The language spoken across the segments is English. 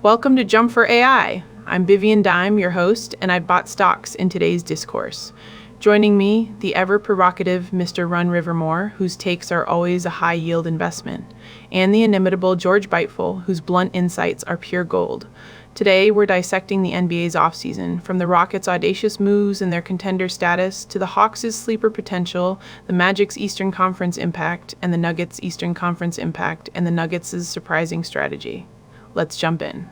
Welcome to Jump for AI. I'm Vivian Dime, your host, and I bought stocks in today's discourse. Joining me, the ever-provocative Mr. Run Rivermore, whose takes are always a high-yield investment, and the inimitable George Biteful, whose blunt insights are pure gold. Today, we're dissecting the NBA's offseason, from the Rockets' audacious moves and their contender status, to the Hawks' sleeper potential, the Magic's Eastern Conference impact, and the Nuggets' Eastern Conference impact, and the Nuggets' surprising strategy. Let's jump in.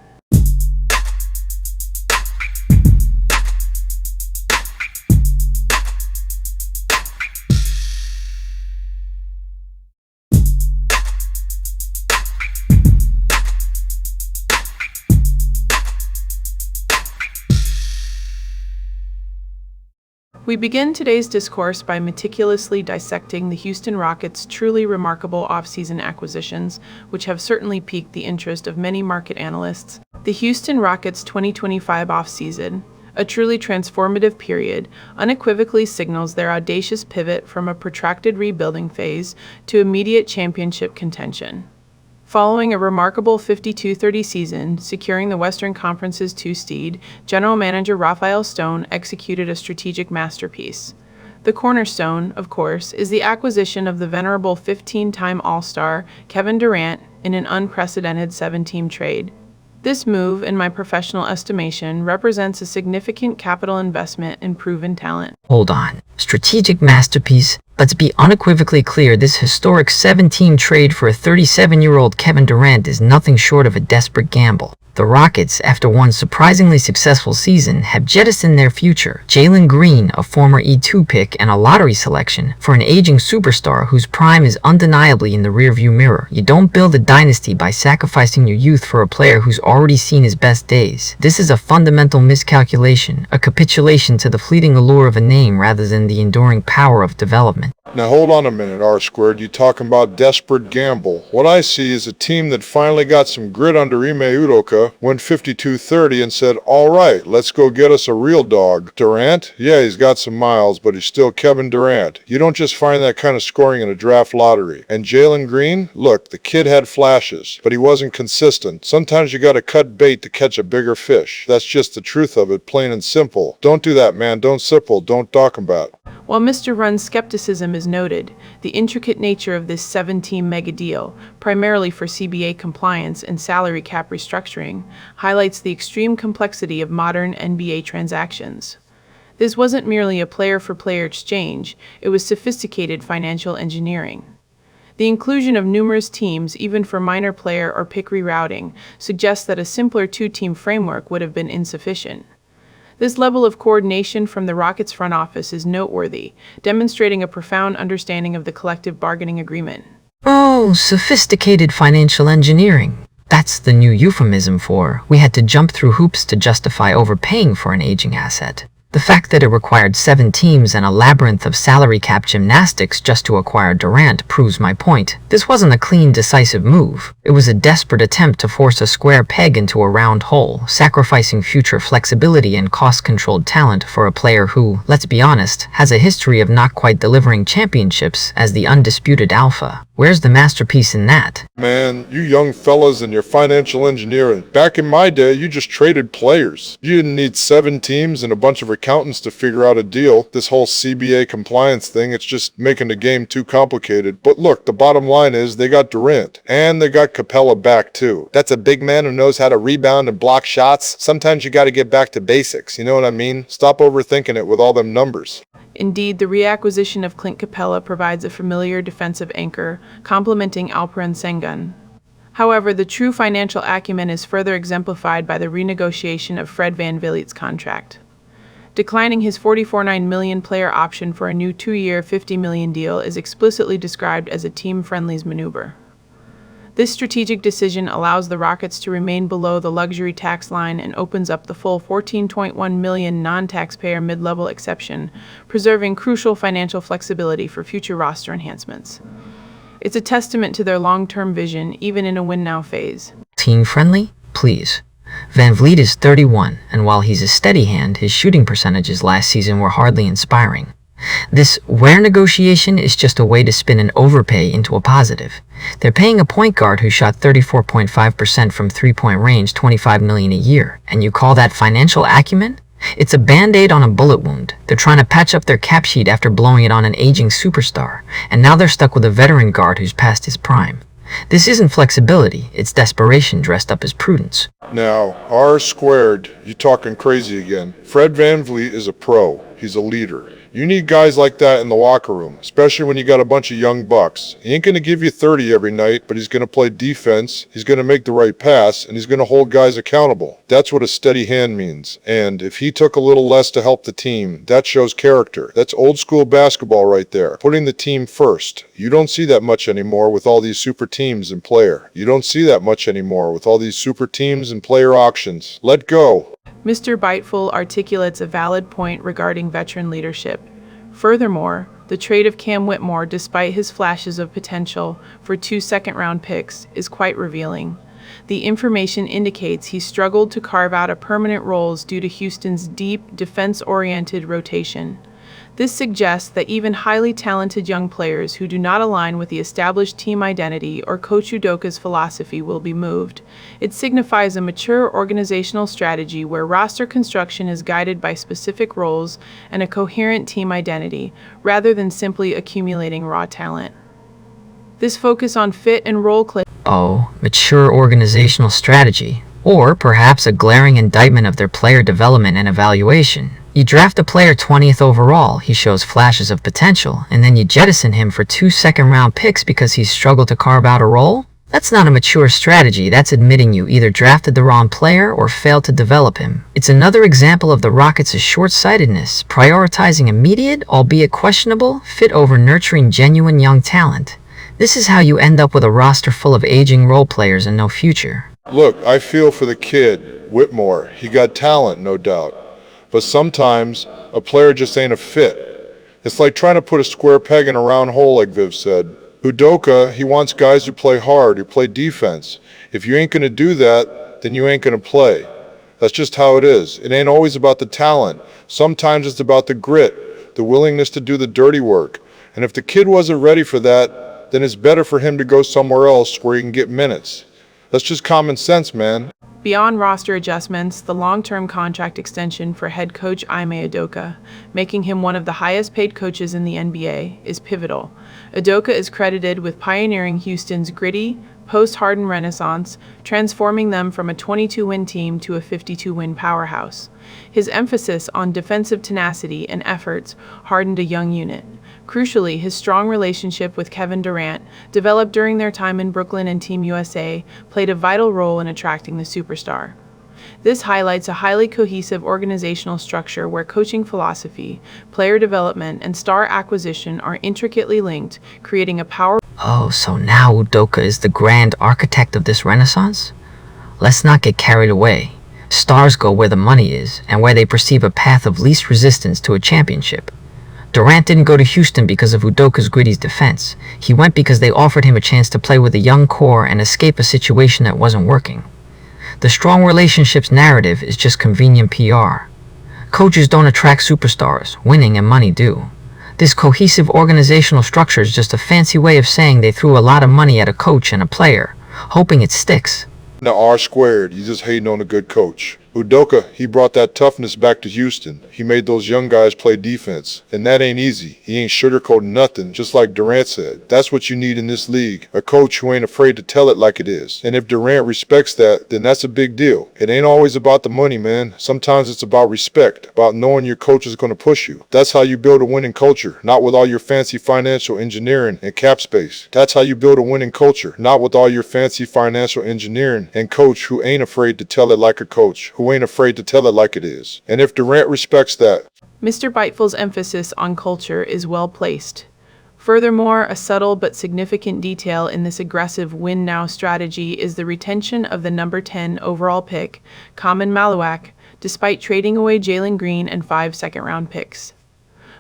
We begin today's discourse by meticulously dissecting the Houston Rockets' truly remarkable offseason acquisitions, which have certainly piqued the interest of many market analysts. The Houston Rockets' 2025 offseason, a truly transformative period, unequivocally signals their audacious pivot from a protracted rebuilding phase to immediate championship contention. Following a remarkable 52-30 season, securing the Western Conference's 2 seed, General Manager Rafael Stone executed a strategic masterpiece. The cornerstone, of course, is the acquisition of the venerable 15-time All-Star Kevin Durant in an unprecedented 7-team trade. This move, in my professional estimation, represents a significant capital investment in proven talent. Hold on. Strategic masterpiece? Let's be unequivocally clear, this historic 7-team trade for a 37-year-old Kevin Durant is nothing short of a desperate gamble. The Rockets, after one surprisingly successful season, have jettisoned their future, Jalen Green, a former E2 pick and a lottery selection, for an aging superstar whose prime is undeniably in the rearview mirror. You don't build a dynasty by sacrificing your youth for a player who's already seen his best days. This is a fundamental miscalculation, a capitulation to the fleeting allure of a name rather than the enduring power of development. Now hold on a minute, R-squared. You talking about desperate gamble. What I see is a team that finally got some grit under Ime Udoka, went 52-30 and said, all right, let's go get us a real dog. Durant? Yeah, he's got some miles, but he's still Kevin Durant. You don't just find that kind of scoring in a draft lottery. And Jalen Green? Look, the kid had flashes, but he wasn't consistent. Sometimes you gotta cut bait to catch a bigger fish. That's just the truth of it, plain and simple. Don't do that, man. Don't sipple. Don't talk about. While Mr. Run's skepticism is noted, the intricate nature of this 7-team mega deal, primarily for CBA compliance and salary cap restructuring, highlights the extreme complexity of modern NBA transactions. This wasn't merely a player-for-player exchange, it was sophisticated financial engineering. The inclusion of numerous teams, even for minor player or pick rerouting, suggests that a simpler 2-team framework would have been insufficient. This level of coordination from the Rockets front office is noteworthy, demonstrating a profound understanding of the collective bargaining agreement. Oh, sophisticated financial engineering. That's the new euphemism for, we had to jump through hoops to justify overpaying for an aging asset. The fact that it required 7 teams and a labyrinth of salary cap gymnastics just to acquire Durant proves my point. This wasn't a clean, decisive move. It was a desperate attempt to force a square peg into a round hole, sacrificing future flexibility and cost-controlled talent for a player who, let's be honest, has a history of not quite delivering championships as the undisputed alpha. Where's the masterpiece in that? Man, you young fellas and your financial engineering. Back in my day, you just traded players. You didn't need 7 teams and a bunch of accountants to figure out a deal. This whole CBA compliance thing, it's just making the game too complicated. But look, the bottom line is they got Durant. And they got Capella back too. That's a big man who knows how to rebound and block shots. Sometimes you gotta get back to basics, you know what I mean? Stop overthinking it with all them numbers. Indeed, the reacquisition of Clint Capella provides a familiar defensive anchor, complementing Alperen Sengun. However, the true financial acumen is further exemplified by the renegotiation of Fred VanVleet's contract. Declining his $44.9 million player option for a new 2-year, $50 million deal is explicitly described as a team-friendlies maneuver. This strategic decision allows the Rockets to remain below the luxury tax line and opens up the full $14.1 million non-taxpayer mid-level exception, preserving crucial financial flexibility for future roster enhancements. It's a testament to their long-term vision, even in a win-now phase. Team-friendly? Please. VanVleet is 31, and while he's a steady hand, his shooting percentages last season were hardly inspiring. This where negotiation is just a way to spin an overpay into a positive. They're paying a point guard who shot 34.5% from three-point range $25 million a year, and you call that financial acumen? It's a band-aid on a bullet wound. They're trying to patch up their cap sheet after blowing it on an aging superstar, and now they're stuck with a veteran guard who's past his prime. This isn't flexibility, it's desperation dressed up as prudence. Now, R squared, you talking crazy again. Fred VanVleet is a pro. He's a leader. You need guys like that in the locker room, especially when you got a bunch of young bucks. He ain't going to give you 30 every night, but he's going to play defense, he's going to make the right pass, and he's going to hold guys accountable. That's what a steady hand means. And if he took a little less to help the team, that shows character. That's old school basketball right there. Putting the team first. You don't see that much anymore with all these super teams and player. You don't see that much anymore with all these super teams and player auctions. Let go. Mr. Biteful articulates a valid point regarding veteran leadership. Furthermore, the trade of Cam Whitmore, despite his flashes of potential for 2 second-round picks, is quite revealing. The information indicates he struggled to carve out a permanent role due to Houston's deep, defense-oriented rotation. This suggests that even highly talented young players who do not align with the established team identity or Coach Udoka's philosophy will be moved. It signifies a mature organizational strategy where roster construction is guided by specific roles and a coherent team identity, rather than simply accumulating raw talent. This focus on fit and role clay. Oh, mature organizational strategy. Or perhaps a glaring indictment of their player development and evaluation. You draft a player 20th overall, he shows flashes of potential, and then you jettison him for 2 second-round picks because he's struggled to carve out a role? That's not a mature strategy, that's admitting you either drafted the wrong player or failed to develop him. It's another example of the Rockets' short-sightedness, prioritizing immediate, albeit questionable, fit over nurturing genuine young talent. This is how you end up with a roster full of aging role players and no future. Look, I feel for the kid, Whitmore. He got talent, no doubt. But sometimes, a player just ain't a fit. It's like trying to put a square peg in a round hole, like Viv said. Udoka, he wants guys who play hard, who play defense. If you ain't gonna do that, then you ain't gonna play. That's just how it is. It ain't always about the talent. Sometimes it's about the grit, the willingness to do the dirty work. And if the kid wasn't ready for that, then it's better for him to go somewhere else where he can get minutes. That's just common sense, man. Beyond roster adjustments, the long-term contract extension for head coach Ime Udoka, making him one of the highest-paid coaches in the NBA, is pivotal. Udoka is credited with pioneering Houston's gritty, post-Harden renaissance, transforming them from a 22-win team to a 52-win powerhouse. His emphasis on defensive tenacity and efforts hardened a young unit. Crucially, his strong relationship with Kevin Durant, developed during their time in Brooklyn and Team USA, played a vital role in attracting the superstar. This highlights a highly cohesive organizational structure where coaching philosophy, player development, and star acquisition are intricately linked, creating a powerful. Oh, so now Udoka is the grand architect of this renaissance? Let's not get carried away. Stars go where the money is, and where they perceive a path of least resistance to a championship. Durant didn't go to Houston because of Udoka's gritty defense. He went because they offered him a chance to play with a young core and escape a situation that wasn't working. The strong relationships narrative is just convenient PR. Coaches don't attract superstars, winning and money do. This cohesive organizational structure is just a fancy way of saying they threw a lot of money at a coach and a player, hoping it sticks. Now R squared, you just hating on a good coach. Udoka, he brought that toughness back to Houston. He made those young guys play defense. And that ain't easy. He ain't sugarcoating nothing, just like Durant said. That's what you need in this league. A coach who ain't afraid to tell it like it is. And if Durant respects that, then that's a big deal. It ain't always about the money, man. Sometimes it's about respect, about knowing your coach is going to push you. That's how you build a winning culture, not with all your fancy financial engineering and cap space. That's how you build a winning culture, not with all your fancy financial engineering and coach who ain't afraid to tell it like a coach, who ain't afraid to tell it like it is. And if Durant respects that. Mr. Biteful's emphasis on culture is well placed. Furthermore, a subtle but significant detail in this aggressive win-now strategy is the retention of the number 10 overall pick, Kaman Maluak, despite trading away Jalen Green and 5 second-round picks.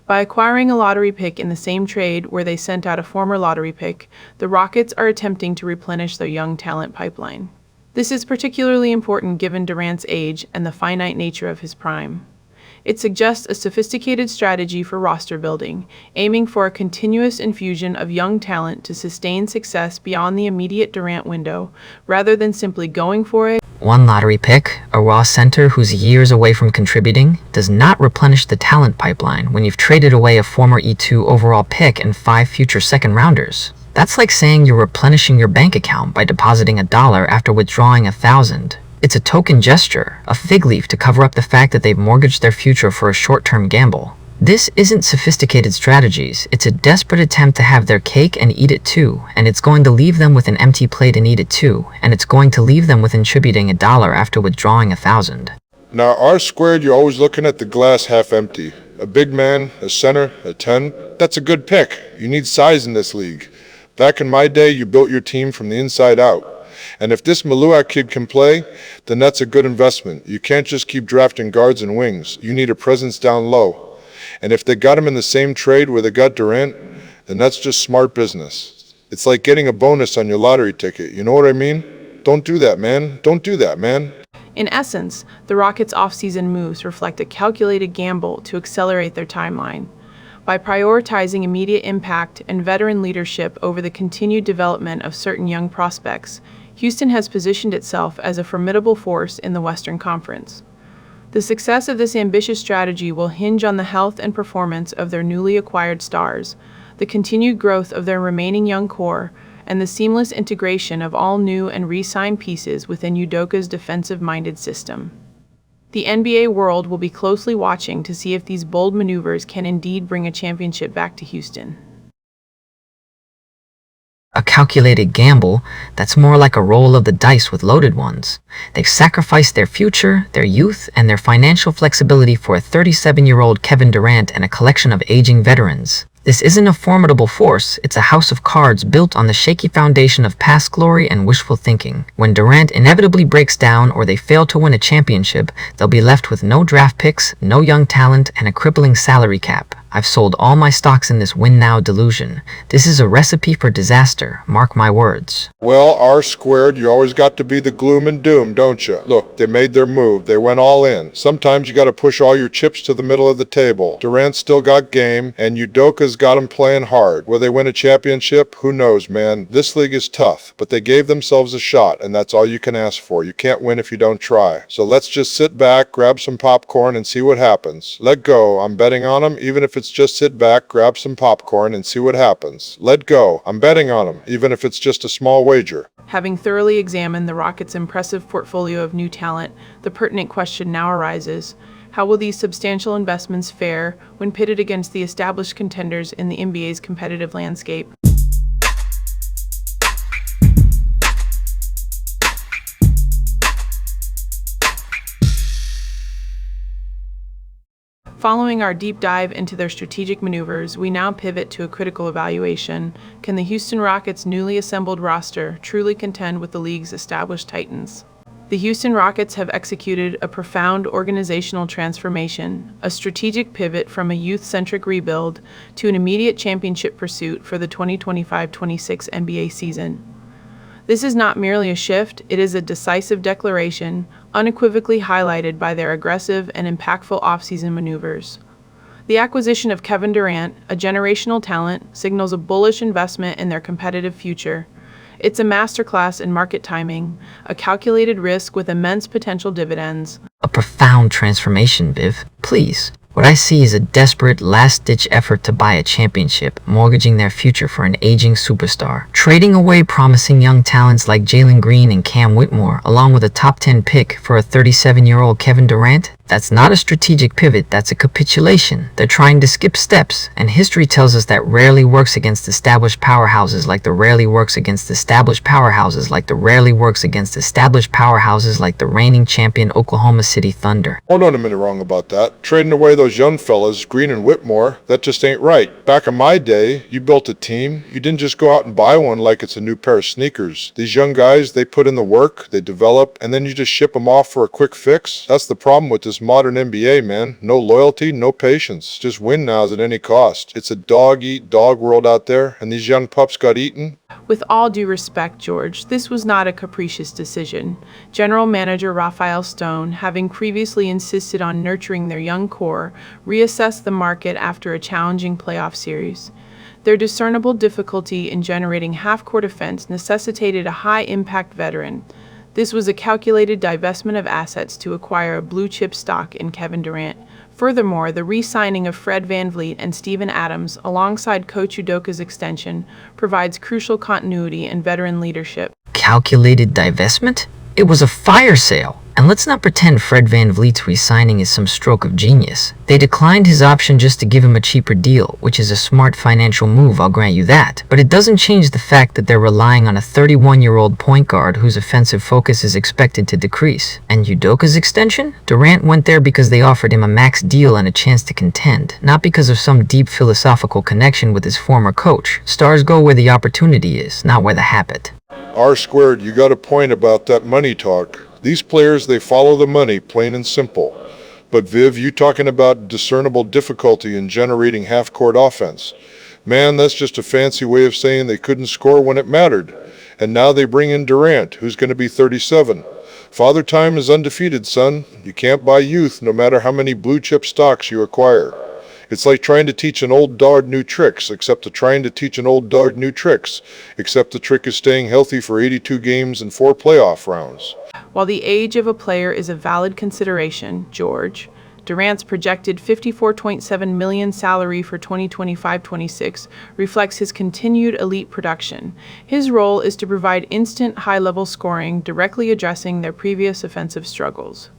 By acquiring a lottery pick in the same trade where they sent out a former lottery pick, the Rockets are attempting to replenish their young talent pipeline. This is particularly important given Durant's age and the finite nature of his prime. It suggests a sophisticated strategy for roster building, aiming for a continuous infusion of young talent to sustain success beyond the immediate Durant window, rather than simply going for it. One lottery pick, a raw center who's years away from contributing, does not replenish the talent pipeline when you've traded away a former E2 overall pick and 5 future second rounders. That's like saying you're replenishing your bank account by depositing $1 after withdrawing 1,000. It's a token gesture, a fig leaf to cover up the fact that they've mortgaged their future for a short-term gamble. This isn't sophisticated strategies, it's a desperate attempt to have their cake and eat it too, and it's going to leave them with an empty plate and eat it too, and it's going to leave them with contributing $1 after withdrawing 1,000. Now, R-squared, you're always looking at the glass half empty. A big man, a center, a 10, that's a good pick. You need size in this league. Back in my day, you built your team from the inside out. And if this Maluak kid can play, then that's a good investment. You can't just keep drafting guards and wings. You need a presence down low. And if they got him in the same trade where they got Durant, then that's just smart business. It's like getting a bonus on your lottery ticket. You know what I mean? Don't do that, man. Don't do that, man. In essence, the Rockets' offseason moves reflect a calculated gamble to accelerate their timeline. By prioritizing immediate impact and veteran leadership over the continued development of certain young prospects, Houston has positioned itself as a formidable force in the Western Conference. The success of this ambitious strategy will hinge on the health and performance of their newly acquired stars, the continued growth of their remaining young core, and the seamless integration of all new and re-signed pieces within Udoka's defensive-minded system. The NBA world will be closely watching to see if these bold maneuvers can indeed bring a championship back to Houston. A calculated gamble that's more like a roll of the dice with loaded ones. They've sacrificed their future, their youth, and their financial flexibility for a 37-year-old Kevin Durant and a collection of aging veterans. This isn't a formidable force, it's a house of cards built on the shaky foundation of past glory and wishful thinking. When Durant inevitably breaks down or they fail to win a championship, they'll be left with no draft picks, no young talent, and a crippling salary cap. I've sold all my stocks in this win-now delusion. This is a recipe for disaster, mark my words. Well, R-squared, you always got to be the gloom and doom, don't you? Look, they made their move. They went all in. Sometimes you got to push all your chips to the middle of the table. Durant still got game, and Udoka's got him playing hard. Will they win a championship? Who knows, man? This league is tough, but they gave themselves a shot, and that's all you can ask for. You can't win if you don't try. So let's just sit back, grab some popcorn, and see what happens. Let go. I'm betting on them, even if it's just sit back, grab some popcorn, and see what happens. Let go. I'm betting on them, even if it's just a small wager. Having thoroughly examined the Rockets' impressive portfolio of new talent, the pertinent question now arises: how will these substantial investments fare when pitted against the established contenders in the NBA's competitive landscape? Following our deep dive into their strategic maneuvers, we now pivot to a critical evaluation. Can the Houston Rockets' newly assembled roster truly contend with the league's established titans? The Houston Rockets have executed a profound organizational transformation, a strategic pivot from a youth-centric rebuild to an immediate championship pursuit for the 2025-26 NBA season. This is not merely a shift, it is a decisive declaration, unequivocally highlighted by their aggressive and impactful offseason maneuvers. The acquisition of Kevin Durant, a generational talent, signals a bullish investment in their competitive future. It's a masterclass in market timing, a calculated risk with immense potential dividends. A profound transformation, Viv. Please. What I see is a desperate, last-ditch effort to buy a championship, mortgaging their future for an aging superstar, trading away promising young talents like Jalen Green and Cam Whitmore, along with a top 10 pick for a 37-year-old Kevin Durant. That's not a strategic pivot, that's a capitulation. They're trying to skip steps, and history tells us that rarely works against established powerhouses like the rarely works against established powerhouses like the rarely works against established powerhouses like the reigning champion Oklahoma City Thunder. Hold on a minute, wrong about that. Trading away those young fellas, Green and Whitmore, that just ain't right. Back in my day, you built a team. You didn't just go out and buy one like it's a new pair of sneakers. These young guys, they put in the work, they develop, and then you just ship them off for a quick fix. That's the problem with this this modern NBA, man. No loyalty, no patience. Just win nows at any cost. It's a dog-eat-dog world out there, and these young pups got eaten. With all due respect, George, this was not a capricious decision. General Manager Raphael Stone, having previously insisted on nurturing their young core, reassessed the market after a challenging playoff series. Their discernible difficulty in generating half-court offense necessitated a high-impact veteran. This was a calculated divestment of assets to acquire a blue-chip stock in Kevin Durant. Furthermore, the re-signing of Fred VanVleet and Steven Adams alongside Coach Udoka's extension provides crucial continuity and veteran leadership. Calculated divestment? It was a fire sale. And let's not pretend Fred VanVleet's re-signing is some stroke of genius. They declined his option just to give him a cheaper deal, which is a smart financial move, I'll grant you that. But it doesn't change the fact that they're relying on a 31-year-old point guard whose offensive focus is expected to decrease. And Udoka's extension? Durant went there because they offered him a max deal and a chance to contend, not because of some deep philosophical connection with his former coach. Stars go where the opportunity is, not where the habit. R squared, you got a point about that money talk. These players, they follow the money, plain and simple. But Viv, you talking about discernible difficulty in generating half-court offense. Man, that's just a fancy way of saying they couldn't score when it mattered. And now they bring in Durant, who's going to be 37. Father Time is undefeated, son. You can't buy youth no matter how many blue-chip stocks you acquire. It's like trying to teach an old dog new tricks, except the trick is staying healthy for 82 games and 4 playoff rounds. While the age of a player is a valid consideration, George, Durant's projected $54.7 million salary for 2025-26 reflects his continued elite production. His role is to provide instant high-level scoring, directly addressing their previous offensive struggles.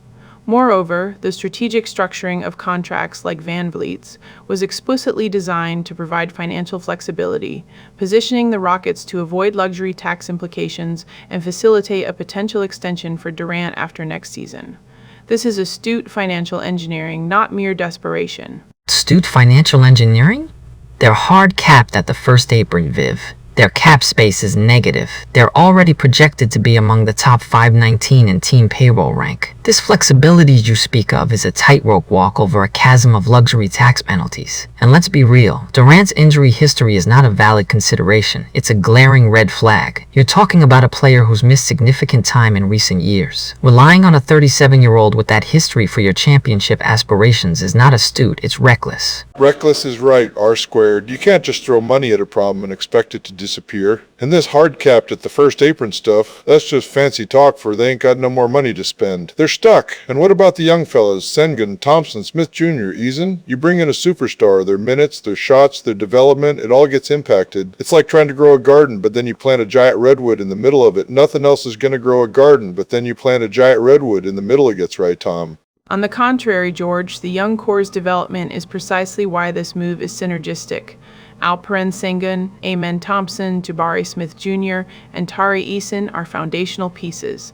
Moreover, the strategic structuring of contracts like VanVleet's was explicitly designed to provide financial flexibility, positioning the Rockets to avoid luxury tax implications and facilitate a potential extension for Durant after next season. This is astute financial engineering, not mere desperation. Astute financial engineering? They're hard capped at the first apron, Viv. Their cap space is negative. They're already projected to be among the top 519 in team payroll rank. This flexibility you speak of is a tightrope walk over a chasm of luxury tax penalties. And let's be real, Durant's injury history is not a valid consideration. It's a glaring red flag. You're talking about a player who's missed significant time in recent years. Relying on a 37-year-old with that history for your championship aspirations is not astute, it's reckless. Reckless is right, R squared. You can't just throw money at a problem and expect it to disappear. And this hard capped at the first apron stuff, that's just fancy talk for they ain't got no more money to spend. They're stuck. And what about the young fellas, Sengun, Thompson, Smith Jr., Eason? You bring in a superstar, their minutes, their shots, their development, it all gets impacted. It's like trying to grow a garden, but then you plant a giant redwood in the middle of it. Nothing else is going to grow a garden, but then you plant a giant redwood in the middle it gets, right, Tom? On the contrary, George, the young core's development is precisely why this move is synergistic. Alperen Sengun, Amen Thompson, Jabari Smith Jr., and Tari Eason are foundational pieces.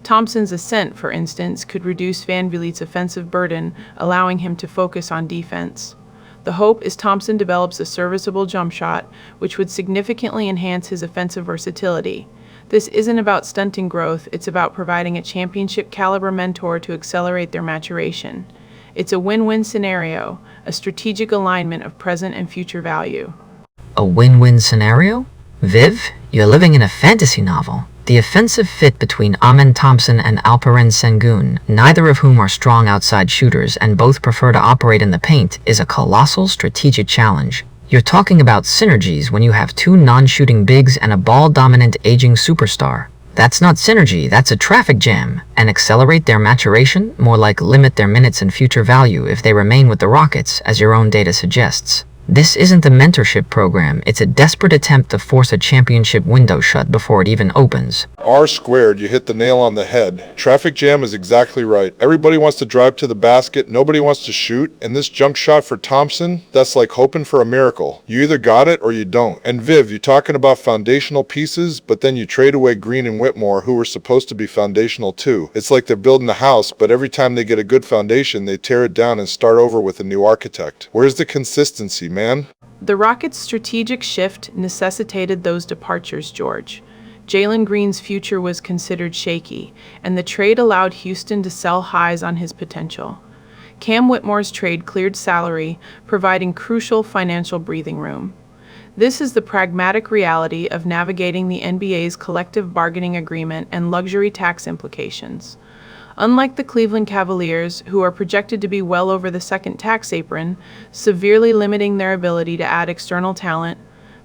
Thompson's ascent, for instance, could reduce VanVleet's offensive burden, allowing him to focus on defense. The hope is Thompson develops a serviceable jump shot, which would significantly enhance his offensive versatility. This isn't about stunting growth, it's about providing a championship-caliber mentor to accelerate their maturation. It's a win-win scenario, a strategic alignment of present and future value. A win-win scenario? Viv, you're living in a fantasy novel. The offensive fit between Amen Thompson and Alperen Sengun, neither of whom are strong outside shooters and both prefer to operate in the paint, is a colossal strategic challenge. You're talking about synergies when you have two non-shooting bigs and a ball-dominant aging superstar. That's not synergy, that's a traffic jam. And accelerate their maturation? More like limit their minutes and future value if they remain with the Rockets, as your own data suggests. This isn't a mentorship program, it's a desperate attempt to force a championship window shut before it even opens. R squared, you hit the nail on the head. Traffic jam is exactly right. Everybody wants to drive to the basket, nobody wants to shoot, and this jump shot for Thompson, that's like hoping for a miracle. You either got it or you don't. And Viv, you're talking about foundational pieces, but then you trade away Green and Whitmore, who were supposed to be foundational too. It's like they're building a house, but every time they get a good foundation, they tear it down and start over with a new architect. Where's the consistency, man? The Rockets' strategic shift necessitated those departures, George. Jalen Green's future was considered shaky, and the trade allowed Houston to sell highs on his potential. Cam Whitmore's trade cleared salary, providing crucial financial breathing room. This is the pragmatic reality of navigating the NBA's collective bargaining agreement and luxury tax implications. Unlike the Cleveland Cavaliers, who are projected to be well over the second tax apron, severely limiting their ability to add external talent,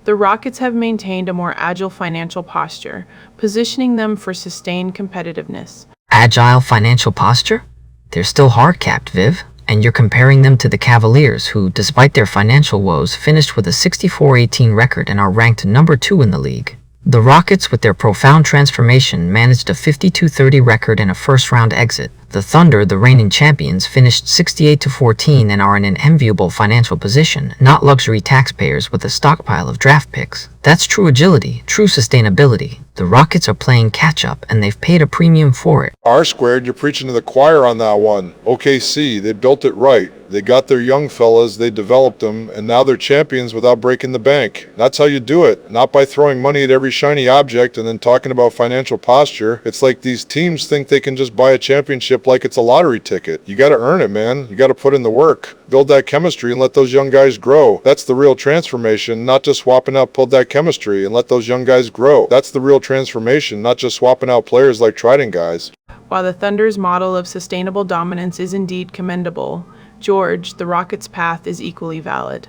the Rockets have maintained a more agile financial posture, positioning them for sustained competitiveness. Agile financial posture? They're still hard-capped, Viv, and you're comparing them to the Cavaliers, who, despite their financial woes, finished with a 64-18 record and are ranked number 2 in the league. The Rockets, with their profound transformation, managed a 52-30 record and a first-round exit. The Thunder, the reigning champions, finished 68-14 and are in an enviable financial position, not luxury taxpayers with a stockpile of draft picks. That's true agility, true sustainability. The Rockets are playing catch-up, and they've paid a premium for it. R-squared, you're preaching to the choir on that one. OKC, they built it right. They got their young fellas, they developed them, and now they're champions without breaking the bank. That's how you do it, not by throwing money at every shiny object and then talking about financial posture. It's like these teams think they can just buy a championship like it's a lottery ticket. You gotta earn it, man. You gotta put in the work. Build that chemistry and let those young guys grow. That's the real transformation, not just swapping out build that chemistry and let those young guys grow. That's the real transformation, not just swapping out players like Trident guys. While the Thunder's model of sustainable dominance is indeed commendable, George, the Rockets' path is equally valid.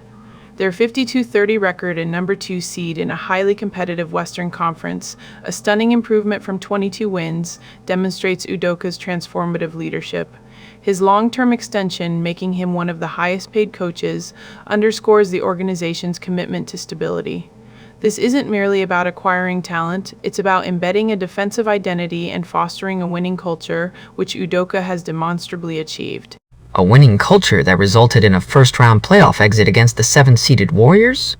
Their 52-30 record and number 2 seed in a highly competitive Western Conference, a stunning improvement from 22 wins, demonstrates Udoka's transformative leadership. His long-term extension, making him one of the highest-paid coaches, underscores the organization's commitment to stability. This isn't merely about acquiring talent, it's about embedding a defensive identity and fostering a winning culture, which Udoka has demonstrably achieved. A winning culture that resulted in a first-round playoff exit against the 7th-seeded Warriors?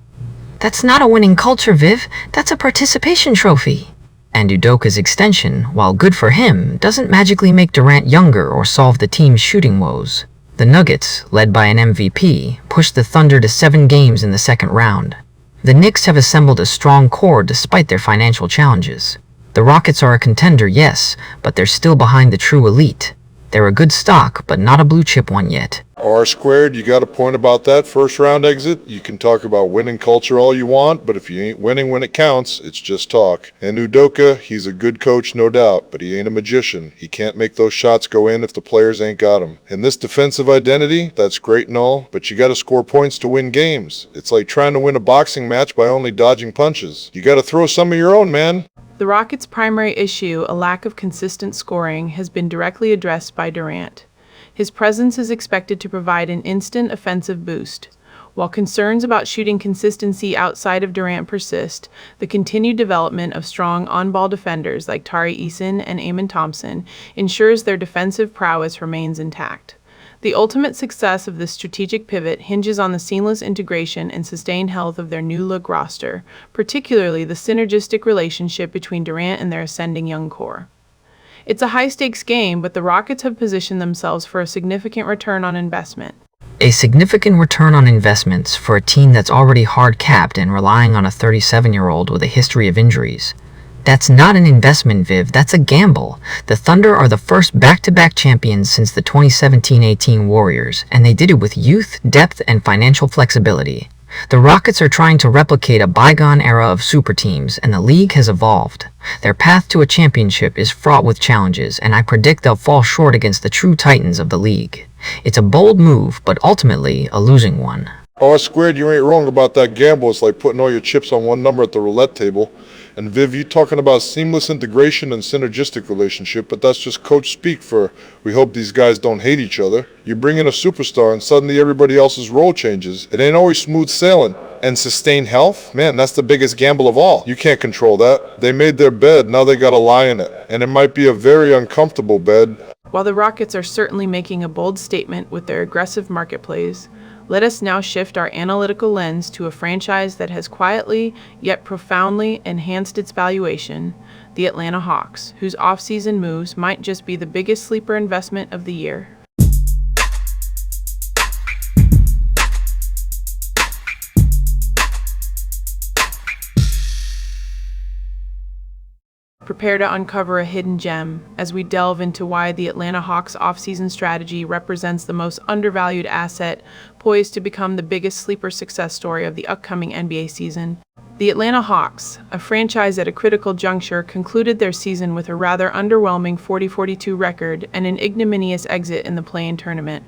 That's not a winning culture, Viv. That's a participation trophy. And Udoka's extension, while good for him, doesn't magically make Durant younger or solve the team's shooting woes. The Nuggets, led by an MVP, pushed the Thunder to 7 games in the second round. The Knicks have assembled a strong core despite their financial challenges. The Rockets are a contender, yes, but they're still behind the true elite. They're a good stock, but not a blue-chip one yet. R-squared, you got a point about that first-round exit. You can talk about winning culture all you want, but if you ain't winning when it counts, it's just talk. And Udoka, he's a good coach, no doubt, but he ain't a magician. He can't make those shots go in if the players ain't got them. And this defensive identity, that's great and all, but you got to score points to win games. It's like trying to win a boxing match by only dodging punches. You got to throw some of your own, man. The Rockets' primary issue, a lack of consistent scoring, has been directly addressed by Durant. His presence is expected to provide an instant offensive boost. While concerns about shooting consistency outside of Durant persist, the continued development of strong on-ball defenders like Tari Eason and Amen Thompson ensures their defensive prowess remains intact. The ultimate success of this strategic pivot hinges on the seamless integration and sustained health of their new-look roster, particularly the synergistic relationship between Durant and their ascending young core. It's a high-stakes game, but the Rockets have positioned themselves for a significant return on investment. A significant return on investments for a team that's already hard-capped and relying on a 37-year-old with a history of injuries. That's not an investment, Viv. That's a gamble. The Thunder are the first back-to-back champions since the 2017-18 Warriors, and they did it with youth, depth, and financial flexibility. The Rockets are trying to replicate a bygone era of super teams, and the league has evolved. Their path to a championship is fraught with challenges, and I predict they'll fall short against the true titans of the league. It's a bold move, but ultimately a losing one. R-squared, you ain't wrong about that gamble. It's like putting all your chips on one number at the roulette table. And Viv, you talking about seamless integration and synergistic relationship, but that's just coach speak for we hope these guys don't hate each other. You bring in a superstar and suddenly everybody else's role changes. It ain't always smooth sailing. And sustained health? Man, that's the biggest gamble of all. You can't control that. They made their bed, now they gotta lie in it. And it might be a very uncomfortable bed. While the Rockets are certainly making a bold statement with their aggressive market plays, let us now shift our analytical lens to a franchise that has quietly, yet profoundly, enhanced its valuation, the Atlanta Hawks, whose off-season moves might just be the biggest sleeper investment of the year. Prepare to uncover a hidden gem as we delve into why the Atlanta Hawks offseason strategy represents the most undervalued asset, poised to become the biggest sleeper success story of the upcoming NBA season. The Atlanta Hawks, a franchise at a critical juncture, concluded their season with a rather underwhelming 40-42 record and an ignominious exit in the play-in tournament.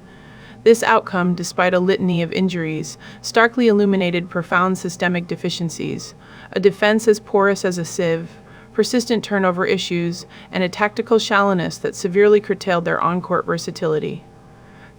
This outcome, despite a litany of injuries, starkly illuminated profound systemic deficiencies, a defense as porous as a sieve, persistent turnover issues, and a tactical shallowness that severely curtailed their on-court versatility.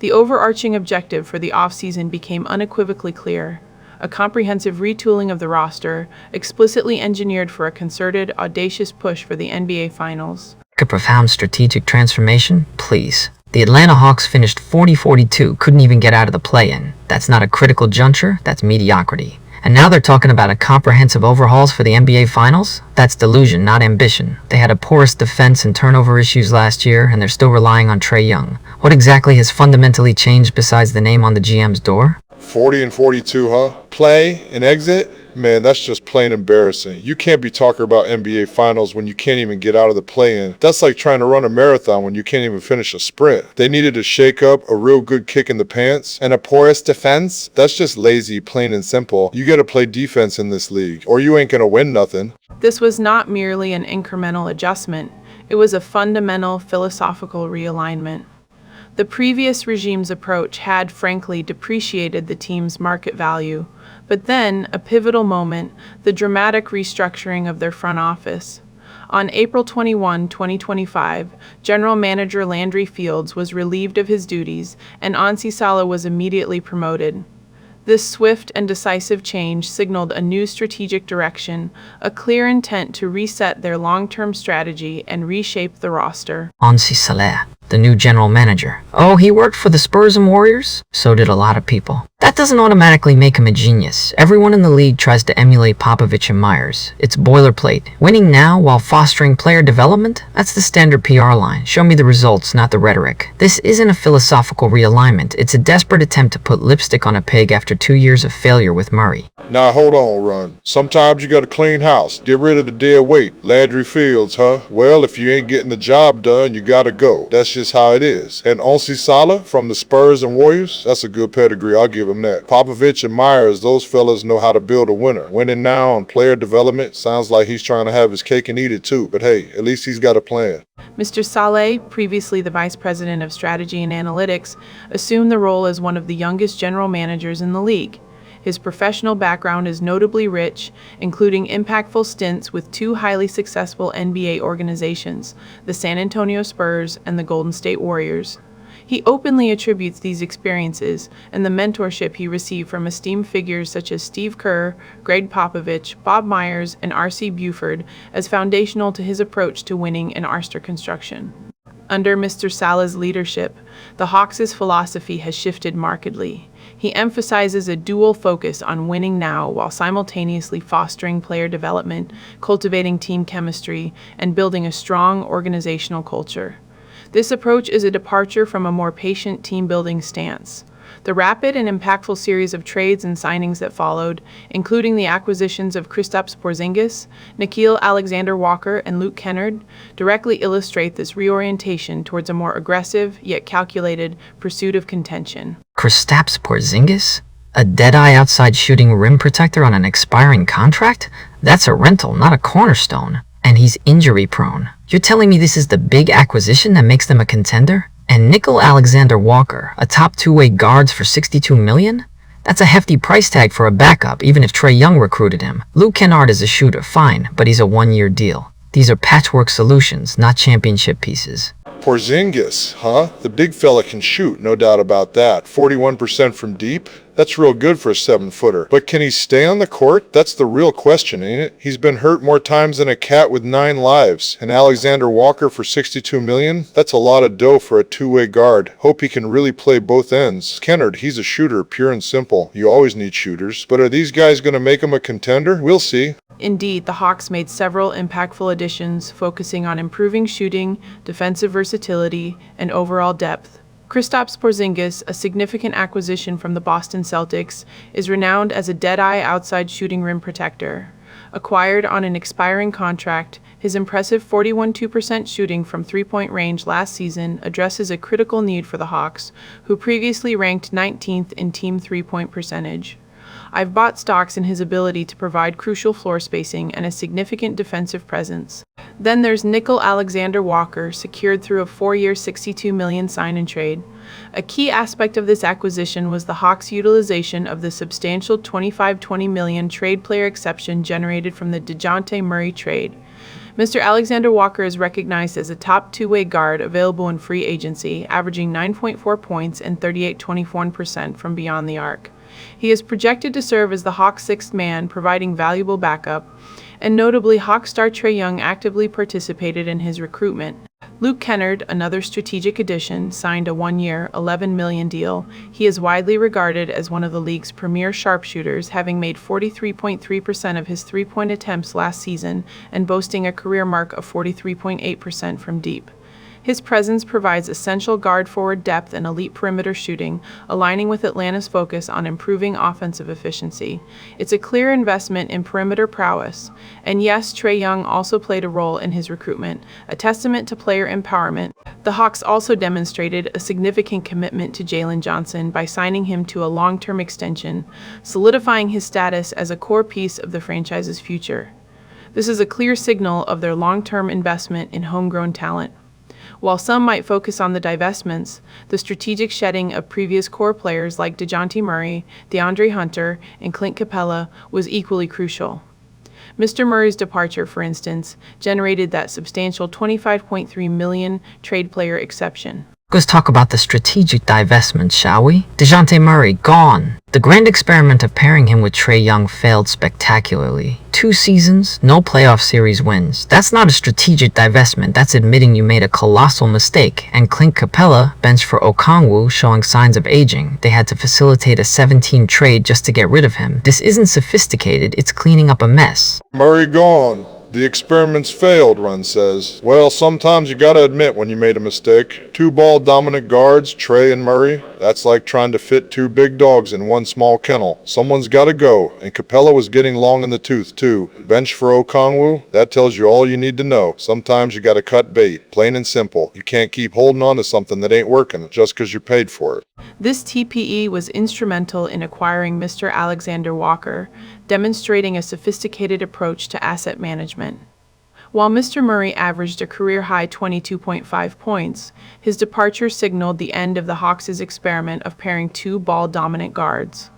The overarching objective for the offseason became unequivocally clear: a comprehensive retooling of the roster, explicitly engineered for a concerted, audacious push for the NBA Finals. A profound strategic transformation? Please. The Atlanta Hawks finished 40-42, couldn't even get out of the play-in. That's not a critical juncture, that's mediocrity. And now they're talking about a comprehensive overhauls for the NBA Finals? That's delusion, not ambition. They had a porous defense and turnover issues last year, and they're still relying on Trae Young. What exactly has fundamentally changed besides the name on the GM's door? 40 and 42, huh? Play and exit? Man, that's just plain embarrassing. You can't be talking about NBA Finals when you can't even get out of the play-in. That's like trying to run a marathon when you can't even finish a sprint. They needed to shake up, a real good kick in the pants, and a porous defense? That's just lazy, plain and simple. You gotta play defense in this league, or you ain't gonna win nothing. This was not merely an incremental adjustment. It was a fundamental philosophical realignment. The previous regime's approach had, frankly, depreciated the team's market value. But then, a pivotal moment, the dramatic restructuring of their front office. On April 21, 2025, General Manager Landry Fields was relieved of his duties, and Anssi Sala was immediately promoted. This swift and decisive change signaled a new strategic direction, a clear intent to reset their long-term strategy and reshape the roster. Anssi Sala, the new general manager. Oh, he worked for the Spurs and Warriors? So did a lot of people. That doesn't automatically make him a genius. Everyone in the league tries to emulate Popovich and Myers. It's boilerplate. Winning now while fostering player development? That's the standard PR line. Show me the results, not the rhetoric. This isn't a philosophical realignment. It's a desperate attempt to put lipstick on a pig after 2 years of failure with Murray. Now hold on, Run. Sometimes you gotta clean house. Get rid of the dead weight. Landry Fields, huh? Well, if you ain't getting the job done, you gotta go. That's just how it is. And Anssi Sala from the Spurs and Warriors? That's a good pedigree, I'll give him that. Popovich and Myers, those fellas know how to build a winner. Winning now on player development sounds like he's trying to have his cake and eat it too. But hey, at least he's got a plan. Mr. Saleh, previously the Vice President of Strategy and Analytics, assumed the role as one of the youngest general managers in the league. His professional background is notably rich, including impactful stints with two highly successful NBA organizations, the San Antonio Spurs and the Golden State Warriors. He openly attributes these experiences and the mentorship he received from esteemed figures such as Steve Kerr, Greg Popovich, Bob Myers, and R.C. Buford as foundational to his approach to winning and roster construction. Under Mr. Salah's leadership, the Hawks' philosophy has shifted markedly. He emphasizes a dual focus on winning now while simultaneously fostering player development, cultivating team chemistry, and building a strong organizational culture. This approach is a departure from a more patient team-building stance. The rapid and impactful series of trades and signings that followed, including the acquisitions of Kristaps Porzingis, Nickeil Alexander-Walker, and Luke Kennard, directly illustrate this reorientation towards a more aggressive yet calculated pursuit of contention. Kristaps Porzingis? A dead-eye outside shooting rim protector on an expiring contract? That's a rental, not a cornerstone. And he's injury-prone. You're telling me this is the big acquisition that makes them a contender? And Nickeil Alexander-Walker, a top two-way guards for $62 million? That's a hefty price tag for a backup, even if Trae Young recruited him. Luke Kennard is a shooter, fine, but he's a one-year deal. These are patchwork solutions, not championship pieces. Porzingis, huh? The big fella can shoot, no doubt about that. 41% from deep? That's real good for a 7-footer. But can he stay on the court? That's the real question, ain't it? He's been hurt more times than a cat with 9 lives. And Alexander Walker for $62 million? That's a lot of dough for a two-way guard. Hope he can really play both ends. Kennard, he's a shooter, pure and simple. You always need shooters. But are these guys going to make him a contender? We'll see. Indeed, the Hawks made several impactful additions, focusing on improving shooting, defensive versatility, and overall depth. Kristaps Porzingis, a significant acquisition from the Boston Celtics, is renowned as a dead-eye outside shooting rim protector. Acquired on an expiring contract, His impressive 41.2% shooting from three-point range last season addresses a critical need for the Hawks, who previously ranked 19th in team three-point percentage. I've bought stocks in his ability to provide crucial floor spacing and a significant defensive presence. Then there's Nickel Alexander Walker, secured through a 4-year $62 million sign-and-trade. A key aspect of this acquisition was the Hawks' utilization of the substantial $25-20 million trade player exception generated from the DeJounte Murray trade. Mr. Alexander Walker is recognized as a top two-way guard available in free agency, averaging 9.4 points and 38.21% from beyond the arc. He is projected to serve as the Hawks' sixth man, providing valuable backup, and notably Hawks star Trae Young actively participated in his recruitment. Luke Kennard, another strategic addition, signed a 1-year, $11 million deal. He is widely regarded as one of the league's premier sharpshooters, having made 43.3% of his three-point attempts last season and boasting a career mark of 43.8% from deep. His presence provides essential guard-forward depth and elite perimeter shooting, aligning with Atlanta's focus on improving offensive efficiency. It's a clear investment in perimeter prowess. And yes, Trae Young also played a role in his recruitment, a testament to player empowerment. The Hawks also demonstrated a significant commitment to Jalen Johnson by signing him to a long-term extension, solidifying his status as a core piece of the franchise's future. This is a clear signal of their long-term investment in homegrown talent. While some might focus on the divestments, the strategic shedding of previous core players like DeJounte Murray, DeAndre Hunter, and Clint Capella was equally crucial. Mr. Murray's departure, for instance, generated that substantial $25.3 million trade player exception. Let's talk about the strategic divestment, shall we? DeJounte Murray, gone. The grand experiment of pairing him with Trae Young failed spectacularly. 2 seasons, no playoff series wins. That's not a strategic divestment, that's admitting you made a colossal mistake. And Clint Capella, benched for Okongwu, showing signs of aging. They had to facilitate a 17 trade just to get rid of him. This isn't sophisticated, it's cleaning up a mess. Murray gone. The experiments failed, Run says. Well, sometimes you gotta admit when you made a mistake. 2 ball-dominant guards, Trae and Murray. That's like trying to fit 2 big dogs in one small kennel. Someone's gotta go, and Capella was getting long in the tooth, too. Bench for Okongwu? That tells you all you need to know. Sometimes you gotta cut bait, plain and simple. You can't keep holding on to something that ain't working just because you paid for it. This TPE was instrumental in acquiring Mr. Alexander Walker, demonstrating a sophisticated approach to asset management. While Mr. Murray averaged a career-high 22.5 points, his departure signaled the end of the Hawks' experiment of pairing 2 ball-dominant guards.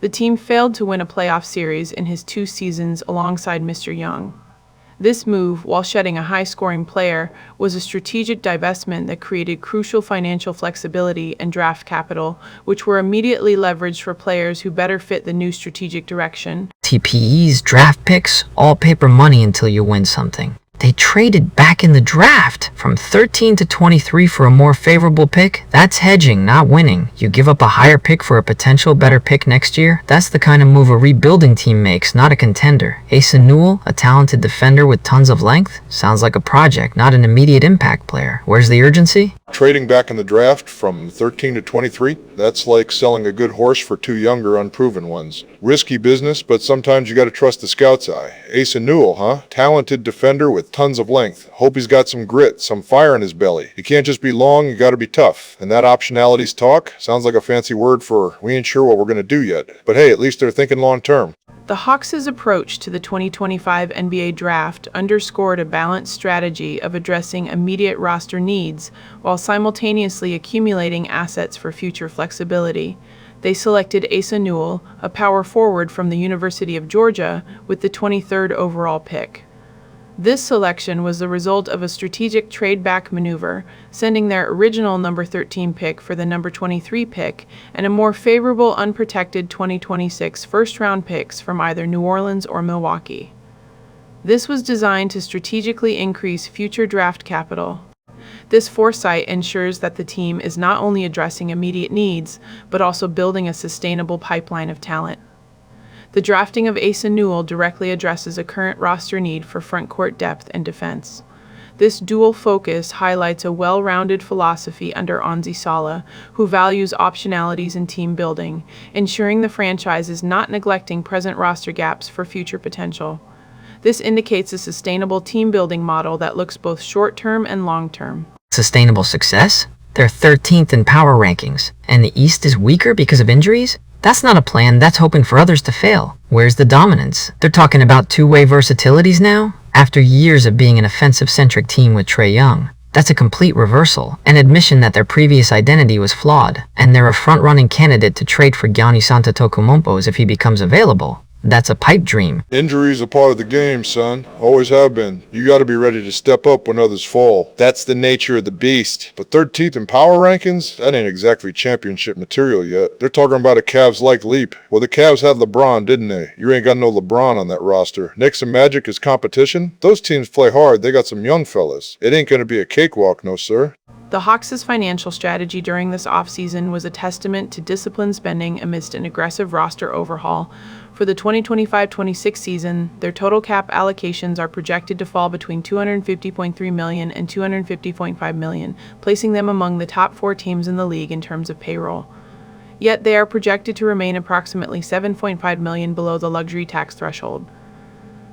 The team failed to win a playoff series in his 2 seasons alongside Mr. Young. This move, while shedding a high-scoring player, was a strategic divestment that created crucial financial flexibility and draft capital, which were immediately leveraged for players who better fit the new strategic direction. TPEs, draft picks, all paper money until you win something. They traded back in the draft from 13 to 23 for a more favorable pick. That's hedging, not winning. You give up a higher pick for a potential better pick next year? That's the kind of move a rebuilding team makes, not a contender. Asa Newell, a talented defender with tons of length? Sounds like a project, not an immediate impact player. Where's the urgency? Trading back in the draft from 13 to 23? That's like selling a good horse for 2 younger, unproven ones. Risky business, but sometimes you gotta trust the scout's eye. Asa Newell, huh? Talented defender with tons of length. Hope he's got some grit, some fire in his belly. You can't just be long, you gotta be tough. And that optionality's talk sounds like a fancy word for we ain't sure what we're gonna do yet. But hey, at least they're thinking long term. The Hawks' approach to the 2025 NBA Draft underscored a balanced strategy of addressing immediate roster needs while simultaneously accumulating assets for future flexibility. They selected Asa Newell, a power forward from the University of Georgia, with the 23rd overall pick. This selection was the result of a strategic trade-back maneuver, sending their original number 13 pick for the number 23 pick and a more favorable unprotected 2026 first-round picks from either New Orleans or Milwaukee. This was designed to strategically increase future draft capital. This foresight ensures that the team is not only addressing immediate needs, but also building a sustainable pipeline of talent. The drafting of Asa Newell directly addresses a current roster need for frontcourt depth and defense. This dual focus highlights a well-rounded philosophy under Onzi Sala, who values optionalities in team building, ensuring the franchise is not neglecting present roster gaps for future potential. This indicates a sustainable team building model that looks both short-term and long-term. Sustainable success? They're 13th in power rankings, and the East is weaker because of injuries? That's not a plan, that's hoping for others to fail. Where's the dominance? They're talking about two-way versatilities now? After years of being an offensive-centric team with Trae Young, that's a complete reversal, an admission that their previous identity was flawed, and they're a front-running candidate to trade for Giannis Antetokounmpo if he becomes available. That's a pipe dream. Injuries are part of the game, son. Always have been. You gotta be ready to step up when others fall. That's the nature of the beast. But 13th in power rankings? That ain't exactly championship material yet. They're talking about a Cavs-like leap. Well, the Cavs had LeBron, didn't they? You ain't got no LeBron on that roster. Knicks and Magic is competition? Those teams play hard. They got some young fellas. It ain't gonna be a cakewalk, no sir. The Hawks' financial strategy during this offseason was a testament to disciplined spending amidst an aggressive roster overhaul. For the 2025-26 season, their total cap allocations are projected to fall between $250.3 million and $250.5 million, placing them among the top 4 teams in the league in terms of payroll. Yet they are projected to remain approximately $7.5 million below the luxury tax threshold.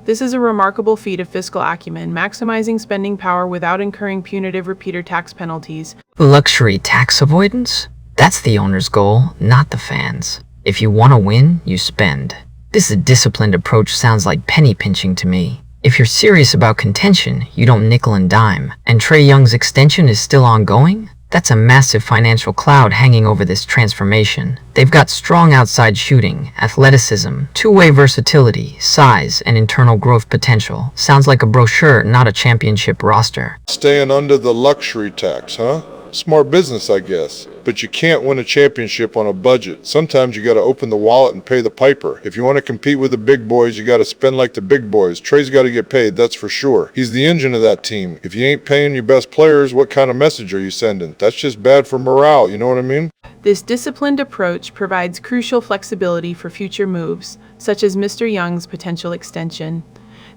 This is a remarkable feat of fiscal acumen, maximizing spending power without incurring punitive repeater tax penalties. Luxury tax avoidance? That's the owner's goal, not the fans. If you want to win, you spend. This disciplined approach sounds like penny pinching to me. If you're serious about contention, you don't nickel and dime. And Trae Young's extension is still ongoing? That's a massive financial cloud hanging over this transformation. They've got strong outside shooting, athleticism, two-way versatility, size, and internal growth potential. Sounds like a brochure, not a championship roster. Staying under the luxury tax, huh? Smart business, I guess. But you can't win a championship on a budget. Sometimes you gotta open the wallet and pay the piper. If you want to compete with the big boys, you gotta spend like the big boys. Trae's gotta get paid, that's for sure. He's the engine of that team. If you ain't paying your best players, what kind of message are you sending? That's just bad for morale, you know what I mean? This disciplined approach provides crucial flexibility for future moves, such as Mr. Young's potential extension.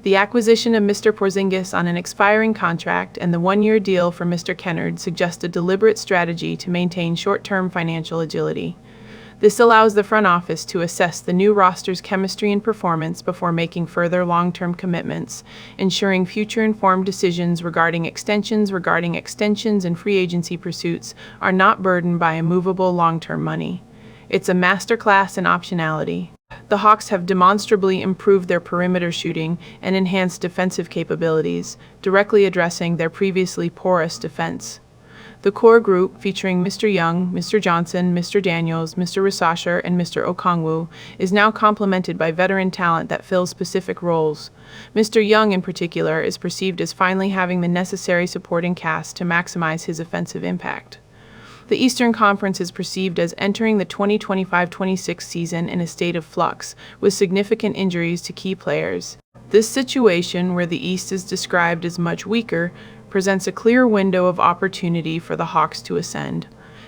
The acquisition of Mr. Porzingis on an expiring contract and the one-year deal for Mr. Kennard suggest a deliberate strategy to maintain short-term financial agility. This allows the front office to assess the new roster's chemistry and performance before making further long-term commitments, ensuring future-informed decisions regarding extensions and free agency pursuits are not burdened by immovable long-term money. It's a masterclass in optionality. The Hawks have demonstrably improved their perimeter shooting and enhanced defensive capabilities, directly addressing their previously porous defense. The core group, featuring Mr. Young, Mr. Johnson, Mr. Daniels, Mr. Risasher, and Mr. Okongwu, is now complemented by veteran talent that fills specific roles. Mr. Young, in particular, is perceived as finally having the necessary supporting cast to maximize his offensive impact. The Eastern Conference is perceived as entering the 2025-26 season in a state of flux, with significant injuries to key players. This situation, where the East is described as much weaker, presents a clear window of opportunity for the Hawks to ascend.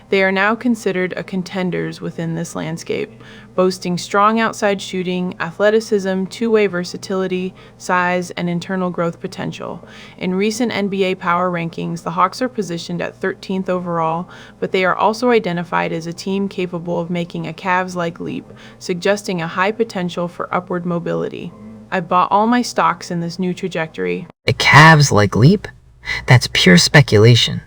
They are now considered a contenders within this landscape, boasting strong outside shooting, athleticism, two-way versatility, size, and internal growth potential. In recent NBA power rankings, the Hawks are positioned at 13th overall, but they are also identified as a team capable of making a Cavs-like leap, suggesting a high potential for upward mobility. I bought all my stocks in this new trajectory. A Cavs-like leap? That's pure speculation.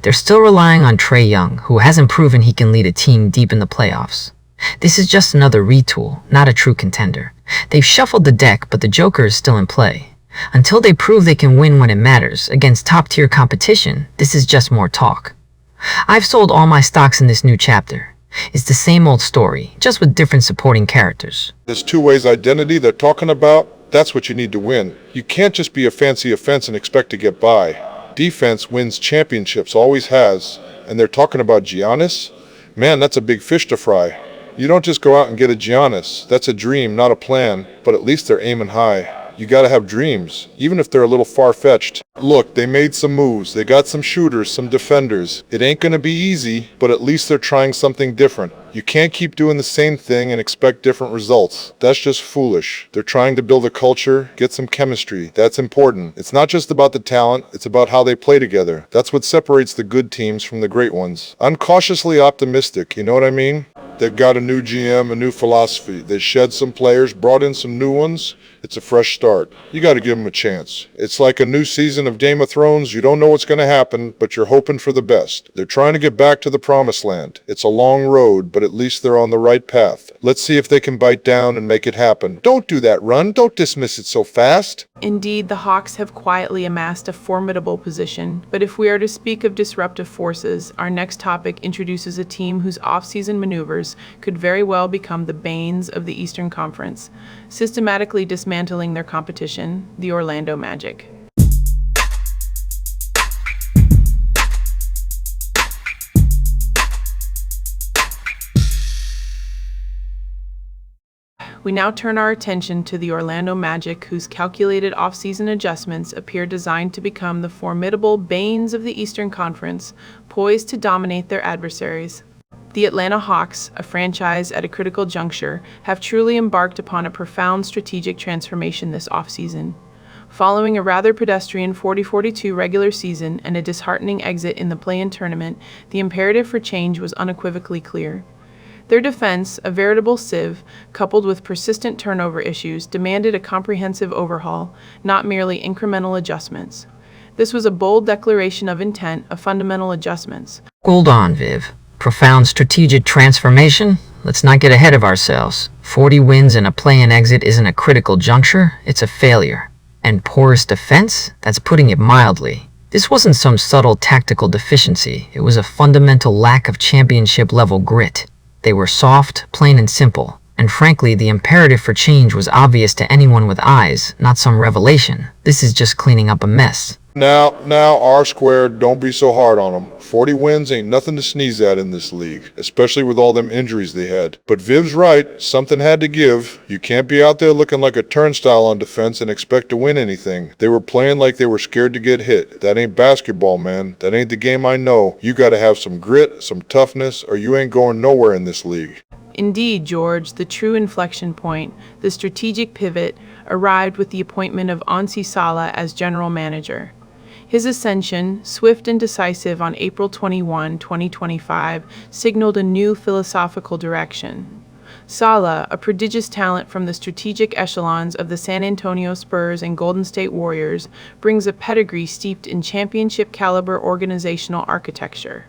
They're still relying on Trae Young, who hasn't proven he can lead a team deep in the playoffs. This is just another retool, not a true contender. They've shuffled the deck, but the Joker is still in play. Until they prove they can win when it matters, against top-tier competition, this is just more talk. I've sold all my stocks in this new chapter. It's the same old story, just with different supporting characters. This two-ways identity they're talking about, that's what you need to win. You can't just be a fancy offense and expect to get by. Defense wins championships, always has. And they're talking about Giannis? Man, that's a big fish to fry. You don't just go out and get a Giannis. That's a dream, not a plan. But at least they're aiming high. You gotta have dreams, even if they're a little far-fetched. Look, they made some moves. They got some shooters, some defenders. It ain't gonna be easy, but at least they're trying something different. You can't keep doing the same thing and expect different results. That's just foolish. They're trying to build a culture, get some chemistry. That's important. It's not just about the talent, it's about how they play together. That's what separates the good teams from the great ones. I'm cautiously optimistic, you know what I mean? They've got a new GM, a new philosophy. They shed some players, brought in some new ones. It's a fresh start. You got to give them a chance. It's like a new season of Game of Thrones. You don't know what's going to happen, but you're hoping for the best. They're trying to get back to the promised land. It's a long road, but at least they're on the right path. Let's see if they can bite down and make it happen. Don't do that, Run. Don't dismiss it so fast. Indeed, the Hawks have quietly amassed a formidable position, but if we are to speak of disruptive forces, our next topic introduces a team whose off-season maneuvers could very well become the banes of the Eastern Conference, systematically dismantling their competition, the Orlando Magic. We now turn our attention to the Orlando Magic, whose calculated off-season adjustments appear designed to become the formidable banes of the Eastern Conference, poised to dominate their adversaries. The Atlanta Hawks, a franchise at a critical juncture, have truly embarked upon a profound strategic transformation this offseason. Following a rather pedestrian 40-42 regular season and a disheartening exit in the play-in tournament, the imperative for change was unequivocally clear. Their defense, a veritable sieve, coupled with persistent turnover issues, demanded a comprehensive overhaul, not merely incremental adjustments. This was a bold declaration of intent of fundamental adjustments. Hold on, Viv. Profound strategic transformation? Let's not get ahead of ourselves. 40 wins and a play-in exit isn't a critical juncture, it's a failure. And porous defense? That's putting it mildly. This wasn't some subtle tactical deficiency, it was a fundamental lack of championship-level grit. They were soft, plain and simple, and frankly, the imperative for change was obvious to anyone with eyes, not some revelation. This is just cleaning up a mess. Now, R-squared, don't be so hard on them. 40 wins ain't nothing to sneeze at in this league, especially with all them injuries they had. But Viv's right, something had to give. You can't be out there looking like a turnstile on defense and expect to win anything. They were playing like they were scared to get hit. That ain't basketball, man. That ain't the game I know. You gotta have some grit, some toughness, or you ain't going nowhere in this league. Indeed, George, the true inflection point, the strategic pivot, arrived with the appointment of Onsi Sala as general manager. His ascension, swift and decisive on April 21, 2025, signaled a new philosophical direction. Sala, a prodigious talent from the strategic echelons of the San Antonio Spurs and Golden State Warriors, brings a pedigree steeped in championship-caliber organizational architecture.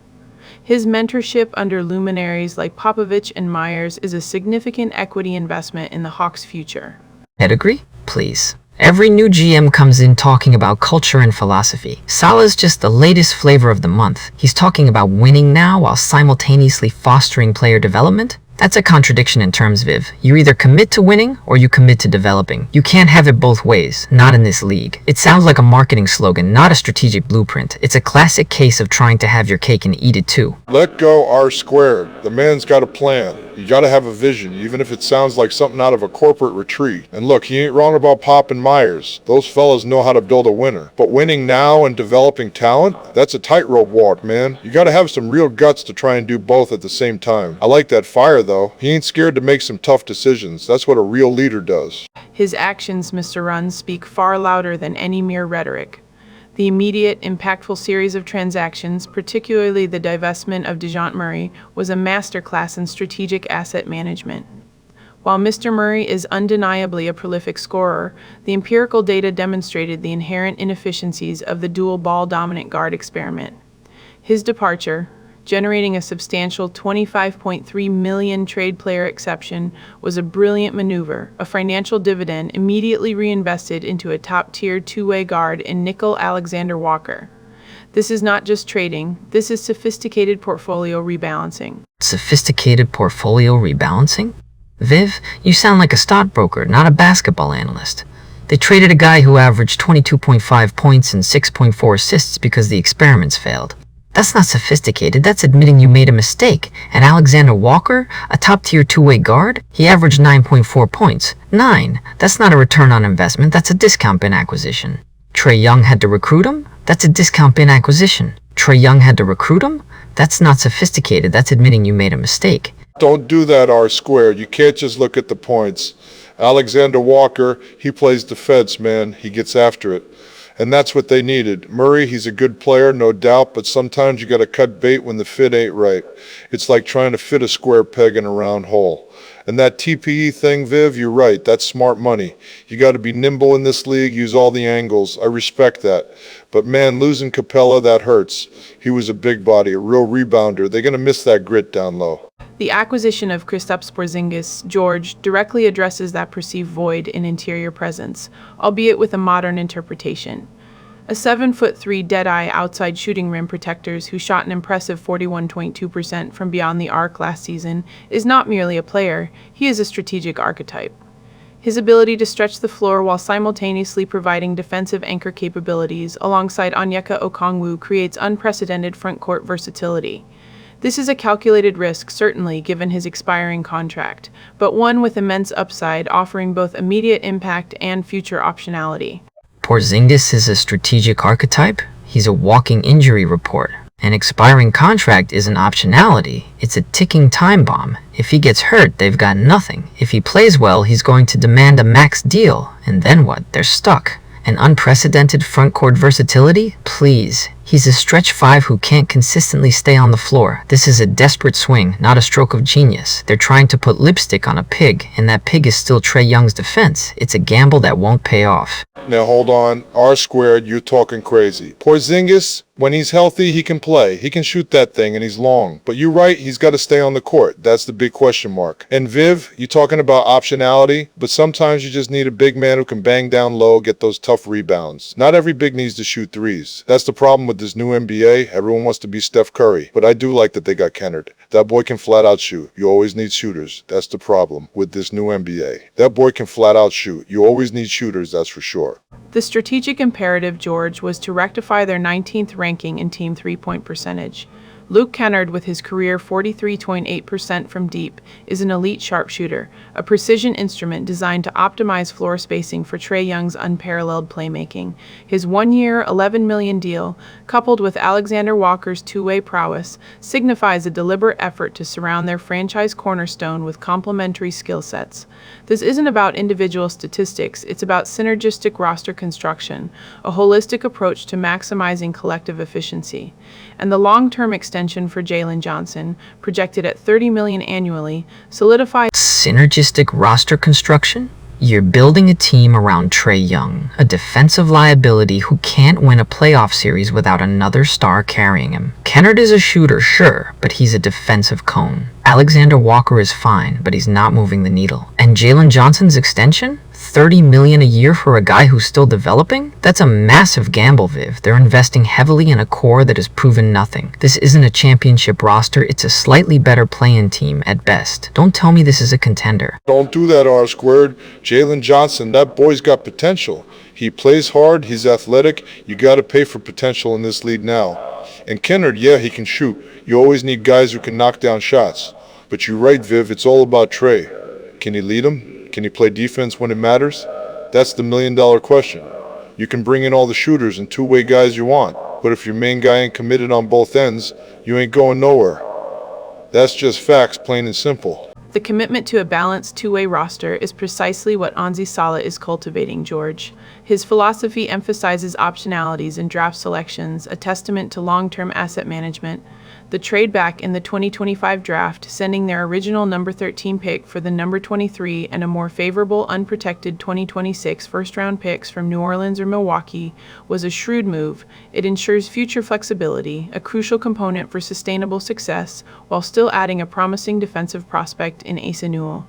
His mentorship under luminaries like Popovich and Myers is a significant equity investment in the Hawks' future. Pedigree? Please. Every new GM comes in talking about culture and philosophy. Salah's just the latest flavor of the month. He's talking about winning now while simultaneously fostering player development. That's a contradiction in terms, Viv. You either commit to winning or you commit to developing. You can't have it both ways, not in this league. It sounds like a marketing slogan, not a strategic blueprint. It's a classic case of trying to have your cake and eat it too. Let go R-squared. The man's got a plan. You gotta have a vision, even if it sounds like something out of a corporate retreat. And look, he ain't wrong about Pop and Myers. Those fellas know how to build a winner. But winning now and developing talent, that's a tightrope walk, man. You gotta have some real guts to try and do both at the same time. I like that fire, though. He ain't scared to make some tough decisions. That's what a real leader does. His actions, Mr. Runn, speak far louder than any mere rhetoric. The immediate, impactful series of transactions, particularly the divestment of DeJounte Murray, was a masterclass in strategic asset management. While Mr. Murray is undeniably a prolific scorer, the empirical data demonstrated the inherent inefficiencies of the dual ball-dominant guard experiment. His departure, generating a substantial $25.3 million trade player exception, was a brilliant maneuver, a financial dividend immediately reinvested into a top-tier two-way guard in Nickel Alexander-Walker. This is not just trading, this is sophisticated portfolio rebalancing. Sophisticated portfolio rebalancing? Viv, you sound like a stockbroker, not a basketball analyst. They traded a guy who averaged 22.5 points and 6.4 assists because the experiments failed. That's not sophisticated, that's admitting you made a mistake. And Alexander Walker, a top-tier two-way guard, he averaged 9.4 points. 9. That's not a return on investment, that's a discount bin acquisition. Trae Young had to recruit him? That's a discount bin acquisition. Trae Young had to recruit him? That's not sophisticated, that's admitting you made a mistake. Don't do that, R-squared. You can't just look at the points. Alexander Walker, he plays defense, man. He gets after it. And that's what they needed. Murray, he's a good player, no doubt, but sometimes you gotta cut bait when the fit ain't right. It's like trying to fit a square peg in a round hole. And that TPE thing, Viv, you're right, that's smart money. You gotta be nimble in this league, use all the angles. I respect that. But man, losing Capella, that hurts. He was a big body, a real rebounder. They're gonna miss that grit down low. The acquisition of Kristaps Porzingis, George, directly addresses that perceived void in interior presence, albeit with a modern interpretation. A 7'3" dead-eye outside shooting rim protectors who shot an impressive 41.2% from beyond the arc last season is not merely a player, he is a strategic archetype. His ability to stretch the floor while simultaneously providing defensive anchor capabilities alongside Onyeka Okongwu creates unprecedented front-court versatility. This is a calculated risk, certainly, given his expiring contract, but one with immense upside, offering both immediate impact and future optionality. Porzingis is a strategic archetype. He's a walking injury report. An expiring contract isn't optionality, it's a ticking time bomb. If he gets hurt, they've got nothing. If he plays well, he's going to demand a max deal. And then what? They're stuck. An unprecedented front-court versatility? Please. He's a stretch five who can't consistently stay on the floor. This is a desperate swing, not a stroke of genius. They're trying to put lipstick on a pig, and that pig is still Trae Young's defense. It's a gamble that won't pay off. Now hold on, R squared, you're talking crazy. Porzingis, when he's healthy, he can play. He can shoot that thing, and he's long. But you're right, he's got to stay on the court. That's the big question mark. And Viv, you're talking about optionality, but sometimes you just need a big man who can bang down low, get those tough rebounds. Not every big needs to shoot threes. That's the problem with this new NBA. Everyone wants to be Steph Curry. But I do like that they got Kennard. That boy can flat out shoot. You always need shooters. That's the problem with this new NBA. That boy can flat out shoot. You always need shooters, that's for sure. The strategic imperative, George, was to rectify their 19th ranking in team three-point percentage. Luke Kennard, with his career 43.8% from deep, is an elite sharpshooter, a precision instrument designed to optimize floor spacing for Trae Young's unparalleled playmaking. His one-year, $11 million deal, coupled with Alexander Walker's two-way prowess, signifies a deliberate effort to surround their franchise cornerstone with complementary skill sets. This isn't about individual statistics, it's about synergistic roster construction, a holistic approach to maximizing collective efficiency. And the long-term extension for Jalen Johnson, projected at $30 million annually, solidifies Synergistic roster construction? You're building a team around Trae Young, a defensive liability who can't win a playoff series without another star carrying him. Kennard is a shooter, sure, but he's a defensive cone. Alexander Walker is fine, but he's not moving the needle. And Jalen Johnson's extension? $30 million a year for a guy who's still developing? That's a massive gamble, Viv. They're investing heavily in a core that has proven nothing. This isn't a championship roster, it's a slightly better play-in team at best. Don't tell me this is a contender. Don't do that, R squared. Jalen Johnson, that boy's got potential. He plays hard, he's athletic. You got to pay for potential in this league now. And Kennard, yeah, he can shoot. You always need guys who can knock down shots. But you're right, Viv, it's all about Trae. Can he lead him? Can he play defense when it matters? That's the million-dollar question. You can bring in all the shooters and two-way guys you want, but if your main guy ain't committed on both ends, you ain't going nowhere. That's just facts, plain and simple. The commitment to a balanced two-way roster is precisely what Anzi Salah is cultivating, George. His philosophy emphasizes optionalities in draft selections, a testament to long-term asset management. The trade back in the 2025 draft, sending their original number 13 pick for the number 23 and a more favorable unprotected 2026 first-round picks from New Orleans or Milwaukee, was a shrewd move. It ensures future flexibility, a crucial component for sustainable success, while still adding a promising defensive prospect in Asa Newell.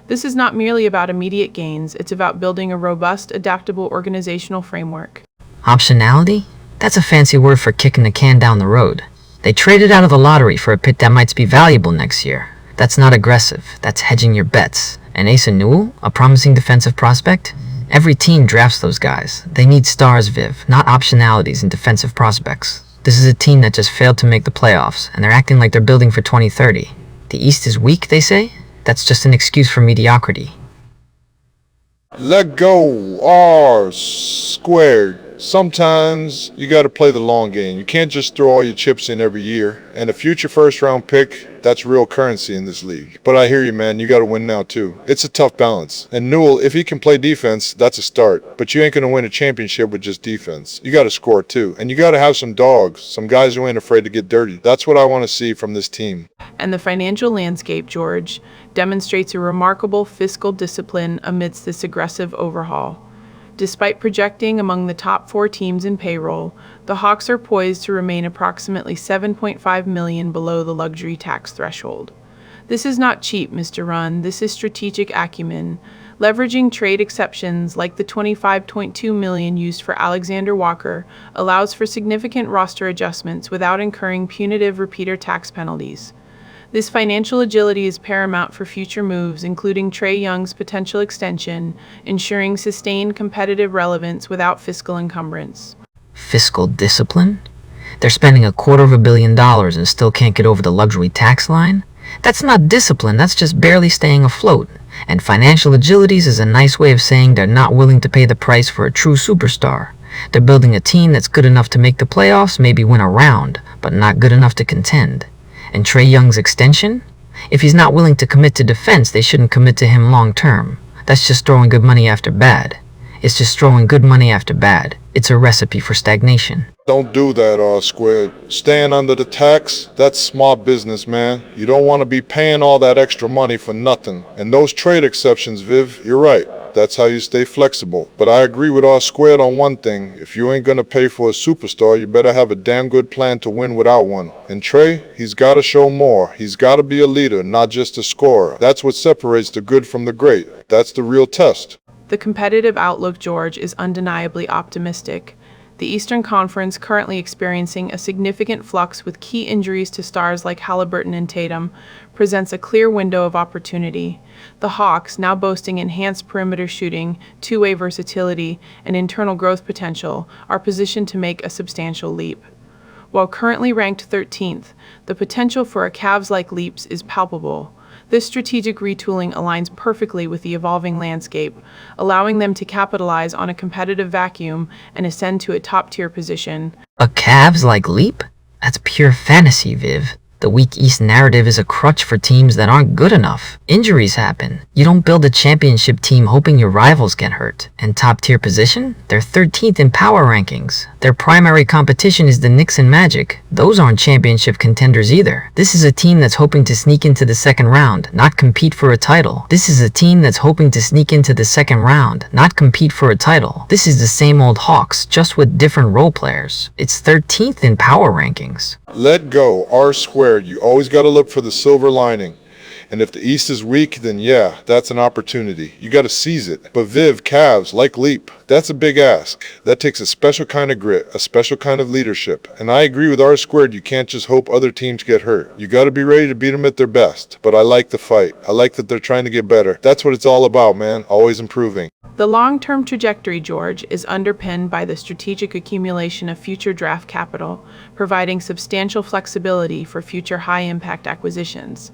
This is not merely about immediate gains, it's about building a robust, adaptable organizational framework. Optionality? That's a fancy word for kicking the can down the road. They traded out of the lottery for a pick that might be valuable next year. That's not aggressive, that's hedging your bets. And Asa Newell, a promising defensive prospect? Every team drafts those guys. They need stars, Viv, not optionalities and defensive prospects. This is a team that just failed to make the playoffs, and they're acting like they're building for 2030. The East is weak, they say? That's just an excuse for mediocrity. Let go, R squared. Sometimes you got to play the long game. You can't just throw all your chips in every year. And a future first-round pick, That's real currency in this league. But I hear you, man. You gotta win now, too. It's a tough balance. And Newell, if he can play defense, that's a start. But you ain't gonna win a championship with just defense. You gotta score, too. And you gotta have some dogs, some guys who ain't afraid to get dirty. That's what I want to see from this team. And the financial landscape, George, demonstrates a remarkable fiscal discipline amidst this aggressive overhaul. Despite projecting among the top 4 teams in payroll, the Hawks are poised to remain approximately $7.5 million below the luxury tax threshold. This is not cheap, Mr. Run. This is strategic acumen. Leveraging trade exceptions like the $25.2 million used for Alexander Walker allows for significant roster adjustments without incurring punitive repeater tax penalties. This financial agility is paramount for future moves, including Trae Young's potential extension, ensuring sustained competitive relevance without fiscal encumbrance. Fiscal discipline? They're spending $250 million and still can't get over the luxury tax line? That's not discipline, that's just barely staying afloat. And financial agilities is a nice way of saying they're not willing to pay the price for a true superstar. They're building a team that's good enough to make the playoffs, maybe win a round, but not good enough to contend. And Trae Young's extension? If he's not willing to commit to defense, they shouldn't commit to him long term. That's just throwing good money after bad. It's just throwing good money after bad. It's a recipe for stagnation. Don't do that, R-squared. Staying under the tax, that's small business, man. You don't want to be paying all that extra money for nothing. And those trade exceptions, Viv, you're right. That's how you stay flexible. But I agree with R-squared on one thing. If you ain't gonna pay for a superstar, you better have a damn good plan to win without one. And Trae, he's gotta show more. He's gotta be a leader, not just a scorer. That's what separates the good from the great. That's the real test. The competitive outlook, George, is undeniably optimistic. The Eastern Conference, currently experiencing a significant flux with key injuries to stars like Halliburton and Tatum, presents a clear window of opportunity. The Hawks, now boasting enhanced perimeter shooting, two-way versatility, and internal growth potential, are positioned to make a substantial leap. While currently ranked 13th, the potential for a Cavs-like leaps is palpable. This strategic retooling aligns perfectly with the evolving landscape, allowing them to capitalize on a competitive vacuum and ascend to a top-tier position. A Cavs-like leap? That's pure fantasy, Viv. The weak East narrative is a crutch for teams that aren't good enough. Injuries happen. You don't build a championship team hoping your rivals get hurt. And top-tier position? They're 13th in power rankings. Their primary competition is the Knicks and Magic. Those aren't championship contenders either. This is a team that's hoping to sneak into the second round, not compete for a title. This is a team that's hoping to sneak into the second round, not compete for a title. This is the same old Hawks, just with different role players. It's 13th in power rankings. Let go, R-squared. You always got to look for the silver lining. And if the East is weak, then yeah, that's an opportunity. You got to seize it. But Viv, Cavs, like leap, that's a big ask. That takes a special kind of grit, a special kind of leadership. And I agree with R-squared, you can't just hope other teams get hurt. You got to be ready to beat them at their best. But I like the fight. I like that they're trying to get better. That's what it's all about, man. Always improving. The long-term trajectory, George, is underpinned by the strategic accumulation of future draft capital, providing substantial flexibility for future high-impact acquisitions.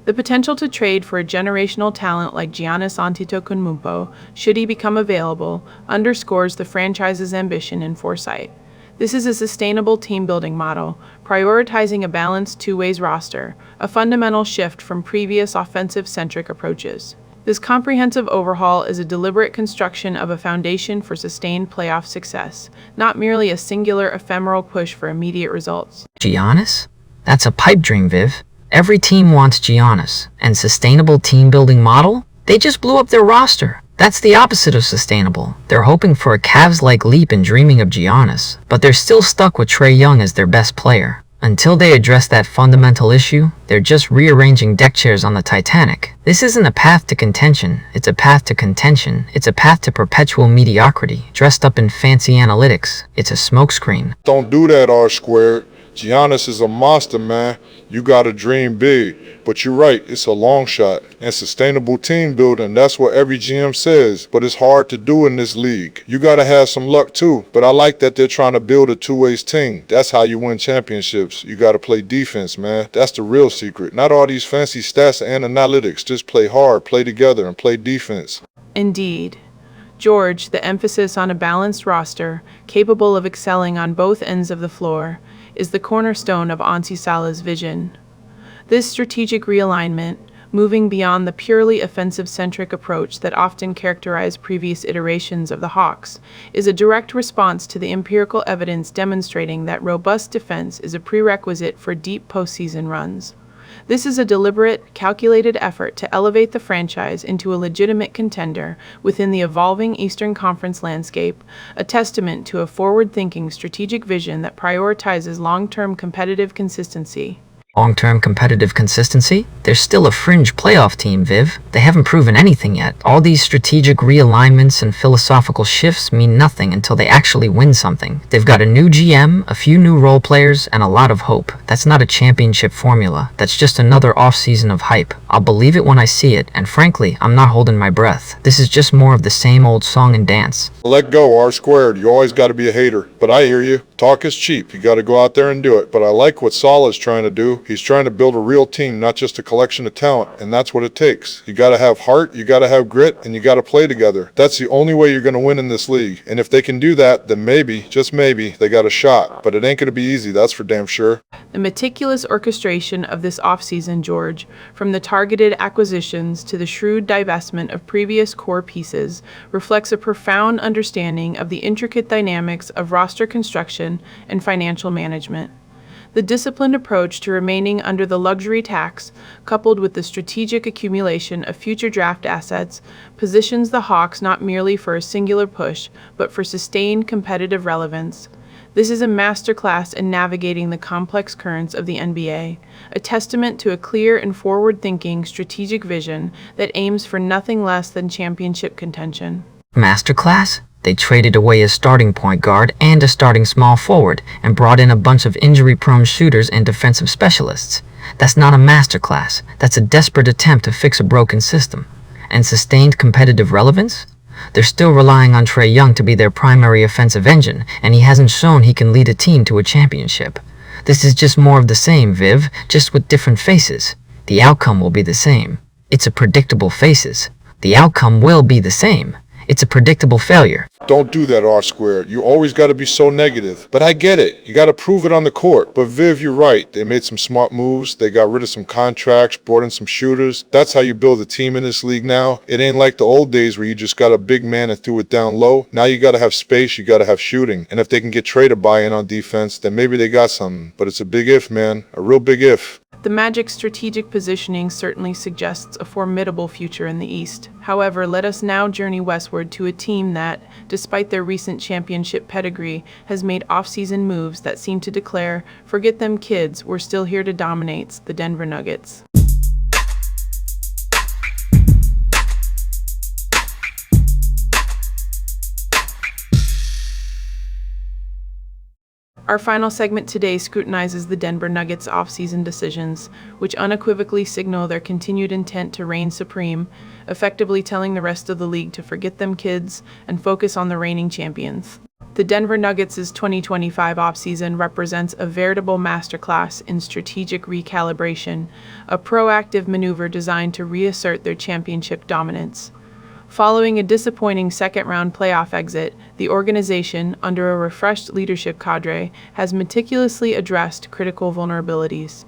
The potential to trade for a generational talent like Giannis Antetokounmpo, should he become available, underscores the franchise's ambition and foresight. This is a sustainable team-building model, prioritizing a balanced two-ways roster, a fundamental shift from previous offensive-centric approaches. This comprehensive overhaul is a deliberate construction of a foundation for sustained playoff success, not merely a singular ephemeral push for immediate results. Giannis? That's a pipe dream, Viv. Every team wants Giannis. And sustainable team-building model? They just blew up their roster. That's the opposite of sustainable. They're hoping for a Cavs-like leap and dreaming of Giannis, but they're still stuck with Trae Young as their best player. Until they address that fundamental issue, they're just rearranging deck chairs on the Titanic. This isn't a path to contention, it's a path to contention. It's a path to perpetual mediocrity, dressed up in fancy analytics. It's a smokescreen. Don't do that, R-squared. Giannis is a monster, man. You gotta dream big. But you're right, it's a long shot. And sustainable team building, that's what every GM says. But it's hard to do in this league. You gotta have some luck too. But I like that they're trying to build a two-ways team. That's how you win championships. You gotta play defense, man. That's the real secret. Not all these fancy stats and analytics. Just play hard, play together, and play defense. Indeed. George, the emphasis on a balanced roster, capable of excelling on both ends of the floor, is the cornerstone of Ansi Salah's vision. This strategic realignment, moving beyond the purely offensive-centric approach that often characterized previous iterations of the Hawks, is a direct response to the empirical evidence demonstrating that robust defense is a prerequisite for deep postseason runs. This is a deliberate, calculated effort to elevate the franchise into a legitimate contender within the evolving Eastern Conference landscape, a testament to a forward-thinking strategic vision that prioritizes long-term competitive consistency. Long-term competitive consistency? They're still a fringe playoff team, Viv. They haven't proven anything yet. All these strategic realignments and philosophical shifts mean nothing until they actually win something. They've got a new GM, a few new role players, and a lot of hope. That's not a championship formula. That's just another off-season of hype. I'll believe it when I see it, and frankly, I'm not holding my breath. This is just more of the same old song and dance. Let go, R squared. You always got to be a hater. But I hear you. Talk is cheap. You got to go out there and do it. But I like what Saul is trying to do. He's trying to build a real team, not just a collection of talent, and that's what it takes. You got to have heart, you got to have grit, and you got to play together. That's the only way you're going to win in this league. And if they can do that, then maybe, just maybe, they got a shot. But it ain't going to be easy, that's for damn sure. The meticulous orchestration of this offseason, George, from the targeted acquisitions to the shrewd divestment of previous core pieces, reflects a profound understanding of the intricate dynamics of roster construction and financial management. The disciplined approach to remaining under the luxury tax, coupled with the strategic accumulation of future draft assets, positions the Hawks not merely for a singular push, but for sustained competitive relevance. This is a masterclass in navigating the complex currents of the NBA, a testament to a clear and forward-thinking strategic vision that aims for nothing less than championship contention. Masterclass? They traded away a starting point guard and a starting small forward and brought in a bunch of injury-prone shooters and defensive specialists. That's not a masterclass. That's a desperate attempt to fix a broken system. And sustained competitive relevance? They're still relying on Trae Young to be their primary offensive engine, and he hasn't shown he can lead a team to a championship. This is just more of the same, Viv, just with different faces. The outcome will be the same. It's a predictable faces. The outcome will be the same. It's a predictable failure. Don't do that, R squared. You always got to be so negative. But I get it. You got to prove it on the court. But Viv, you're right. They made some smart moves. They got rid of some contracts, brought in some shooters. That's how you build a team in this league now. It ain't like the old days where you just got a big man and threw it down low. Now you got to have space. You got to have shooting. And if they can get Trae to buy in on defense, then maybe they got something. But it's a big if, man. A real big if. The Magic's strategic positioning certainly suggests a formidable future in the East. However, let us now journey westward to a team that, despite their recent championship pedigree, has made off-season moves that seem to declare, "Forget them kids, we're still here to dominate," the Denver Nuggets. Our final segment today scrutinizes the Denver Nuggets' offseason decisions, which unequivocally signal their continued intent to reign supreme, effectively telling the rest of the league to forget them kids and focus on the reigning champions. The Denver Nuggets' 2025 offseason represents a veritable masterclass in strategic recalibration, a proactive maneuver designed to reassert their championship dominance. Following a disappointing second-round playoff exit, the organization, under a refreshed leadership cadre, has meticulously addressed critical vulnerabilities.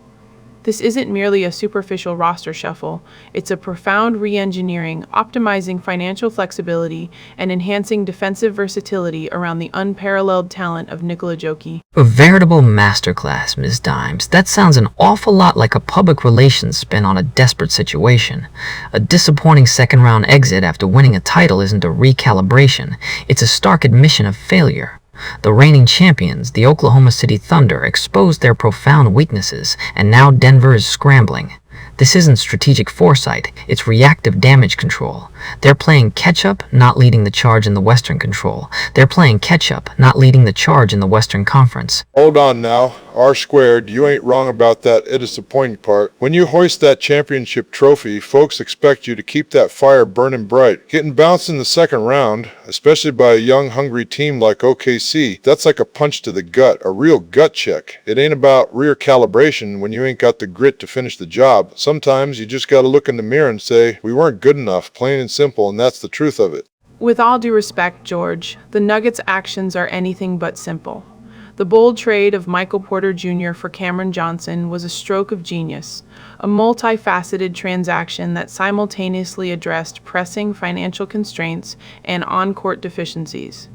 This isn't merely a superficial roster shuffle, it's a profound re-engineering, optimizing financial flexibility and enhancing defensive versatility around the unparalleled talent of Nikola Jokic. A veritable masterclass, Ms. Dimes. That sounds an awful lot like a public relations spin on a desperate situation. A disappointing second-round exit after winning a title isn't a recalibration, it's a stark admission of failure. The reigning champions, the Oklahoma City Thunder, exposed their profound weaknesses, and now Denver is scrambling. This isn't strategic foresight, it's reactive damage control. They're playing catch-up, not leading the charge in the Western Control. They're playing catch-up, not leading the charge in the Western Conference. Hold on now. R squared, you ain't wrong about that disappointing part. When you hoist that championship trophy, folks expect you to keep that fire burning bright. Getting bounced in the second round, especially by a young, hungry team like OKC, that's like a punch to the gut, a real gut check. It ain't about rear calibration when you ain't got the grit to finish the job. Sometimes you just gotta look in the mirror and say, we weren't good enough, plain and simple, and that's the truth of it. With all due respect, George, the Nuggets' actions are anything but simple. The bold trade of Michael Porter Jr. for Cameron Johnson was a stroke of genius, a multifaceted transaction that simultaneously addressed pressing financial constraints and on-court deficiencies.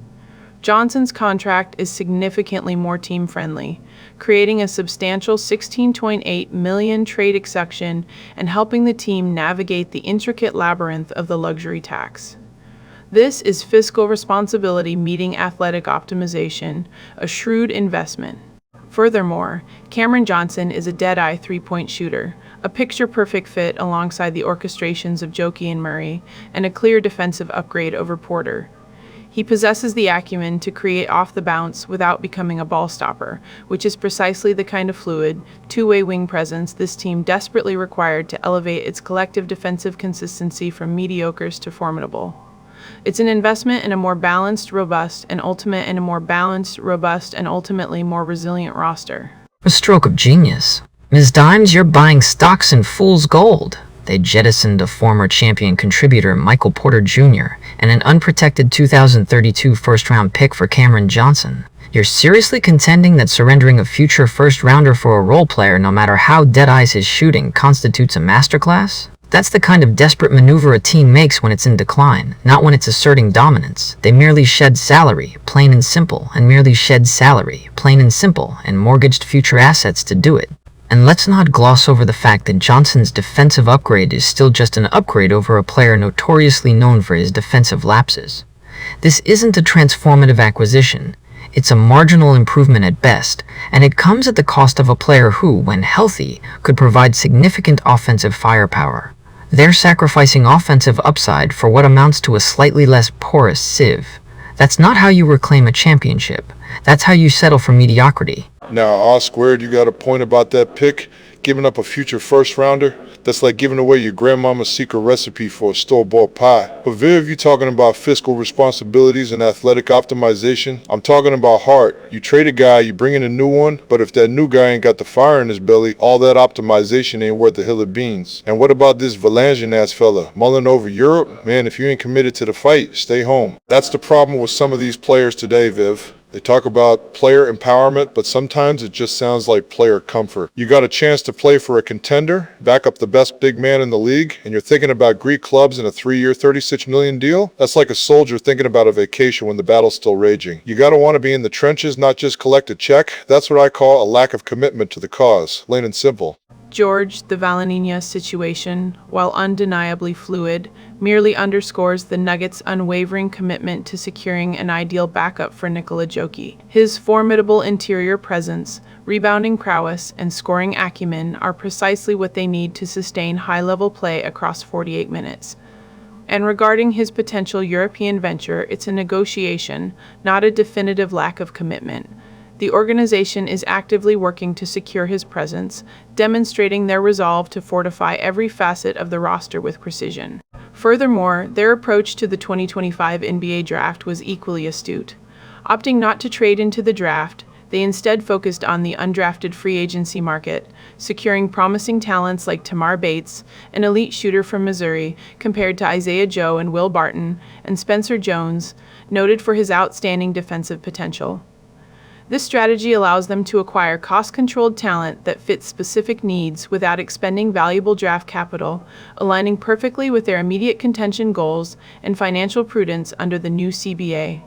Johnson's contract is significantly more team-friendly, creating a substantial $16.8 million trade exception and helping the team navigate the intricate labyrinth of the luxury tax. This is fiscal responsibility meeting athletic optimization, a shrewd investment. Furthermore, Cameron Johnson is a dead-eye three-point shooter, a picture-perfect fit alongside the orchestrations of Jokic and Murray, and a clear defensive upgrade over Porter. He possesses the acumen to create off the bounce without becoming a ball stopper, which is precisely the kind of fluid, two-way wing presence this team desperately required to elevate its collective defensive consistency from mediocres to formidable. It's an investment in a more balanced, robust, and ultimately more resilient roster. A stroke of genius. Ms. Dimes, you're buying stocks in fool's gold. They jettisoned a former champion contributor, Michael Porter Jr., and an unprotected 2032 first-round pick for Cameron Johnson. You're seriously contending that surrendering a future first-rounder for a role player, no matter how dead-eyes his shooting, constitutes a masterclass? That's the kind of desperate maneuver a team makes when it's in decline, not when it's asserting dominance. They merely shed salary, plain and simple, and mortgaged future assets to do it. And let's not gloss over the fact that Johnson's defensive upgrade is still just an upgrade over a player notoriously known for his defensive lapses. This isn't a transformative acquisition. It's a marginal improvement at best, and it comes at the cost of a player who, when healthy, could provide significant offensive firepower. They're sacrificing offensive upside for what amounts to a slightly less porous sieve. That's not how you reclaim a championship. That's how you settle for mediocrity. Now, R-squared, you got a point about that pick? Giving up a future first-rounder? That's like giving away your grandmama's secret recipe for a store-bought pie. But Viv, you talking about fiscal responsibilities and athletic optimization? I'm talking about heart. You trade a guy, you bring in a new one, but if that new guy ain't got the fire in his belly, all that optimization ain't worth a hill of beans. And what about this Valangian-ass fella? Mulling over Europe? Man, if you ain't committed to the fight, stay home. That's the problem with some of these players today, Viv. They talk about player empowerment, but sometimes it just sounds like player comfort. You got a chance to play for a contender, back up the best big man in the league, and you're thinking about Greek clubs in a 3-year, $36 million deal? That's like a soldier thinking about a vacation when the battle's still raging. You gotta want to be in the trenches, not just collect a check. That's what I call a lack of commitment to the cause, plain and simple. George, the Valaniña situation, while undeniably fluid, merely underscores the Nuggets' unwavering commitment to securing an ideal backup for Nikola Jokic. His formidable interior presence, rebounding prowess, and scoring acumen are precisely what they need to sustain high-level play across 48 minutes. And regarding his potential European venture, it's a negotiation, not a definitive lack of commitment. The organization is actively working to secure his presence, demonstrating their resolve to fortify every facet of the roster with precision. Furthermore, their approach to the 2025 NBA draft was equally astute. Opting not to trade into the draft, they instead focused on the undrafted free agency market, securing promising talents like Tamar Bates, an elite shooter from Missouri, compared to Isaiah Joe and Will Barton, and Spencer Jones, noted for his outstanding defensive potential. This strategy allows them to acquire cost-controlled talent that fits specific needs without expending valuable draft capital, aligning perfectly with their immediate contention goals and financial prudence under the new CBA.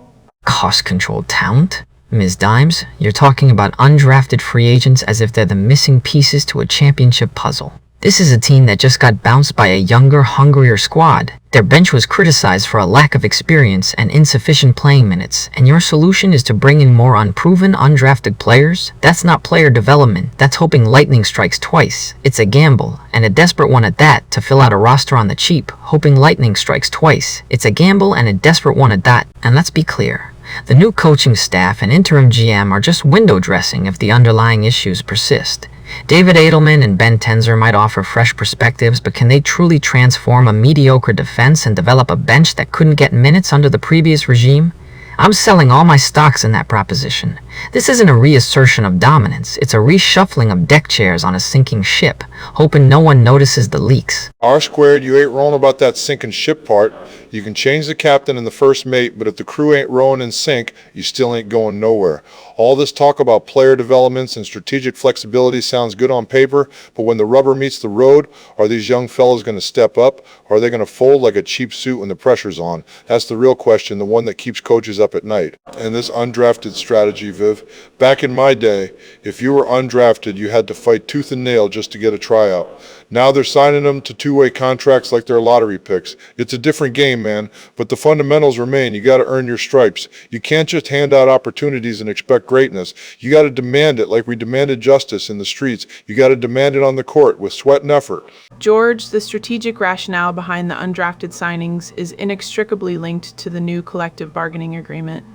Cost-controlled talent? Ms. Dimes, you're talking about undrafted free agents as if they're the missing pieces to a championship puzzle. This is a team that just got bounced by a younger, hungrier squad. Their bench was criticized for a lack of experience and insufficient playing minutes, and your solution is to bring in more unproven, undrafted players? That's not player development, that's hoping lightning strikes twice. It's a gamble, and a desperate one at that, to fill out a roster on the cheap, hoping lightning strikes twice. It's a gamble and a desperate one at that, and let's be clear. The new coaching staff and interim GM are just window dressing if the underlying issues persist. David Edelman and Ben Tenzer might offer fresh perspectives, but can they truly transform a mediocre defense and develop a bench that couldn't get minutes under the previous regime? I'm selling all my stocks in that proposition. This isn't a reassertion of dominance, it's a reshuffling of deck chairs on a sinking ship, hoping no one notices the leaks. R-squared, you ain't wrong about that sinking ship part. You can change the captain and the first mate, but if the crew ain't rowing in sync, you still ain't going nowhere. All this talk about player developments and strategic flexibility sounds good on paper, but when the rubber meets the road, are these young fellas going to step up? Or are they going to fold like a cheap suit when the pressure's on? That's the real question, the one that keeps coaches up at night. And this undrafted strategy, Viv, back in my day, if you were undrafted, you had to fight tooth and nail just to get a tryout. Now they're signing them to two-way contracts like they're lottery picks. It's a different game, man, but the fundamentals remain. You got to earn your stripes. You can't just hand out opportunities and expect greatness. You got to demand it like we demanded justice in the streets. You got to demand it on the court with sweat and effort. George, the strategic rationale behind the undrafted signings is inextricably linked to the new collective bargaining agreement.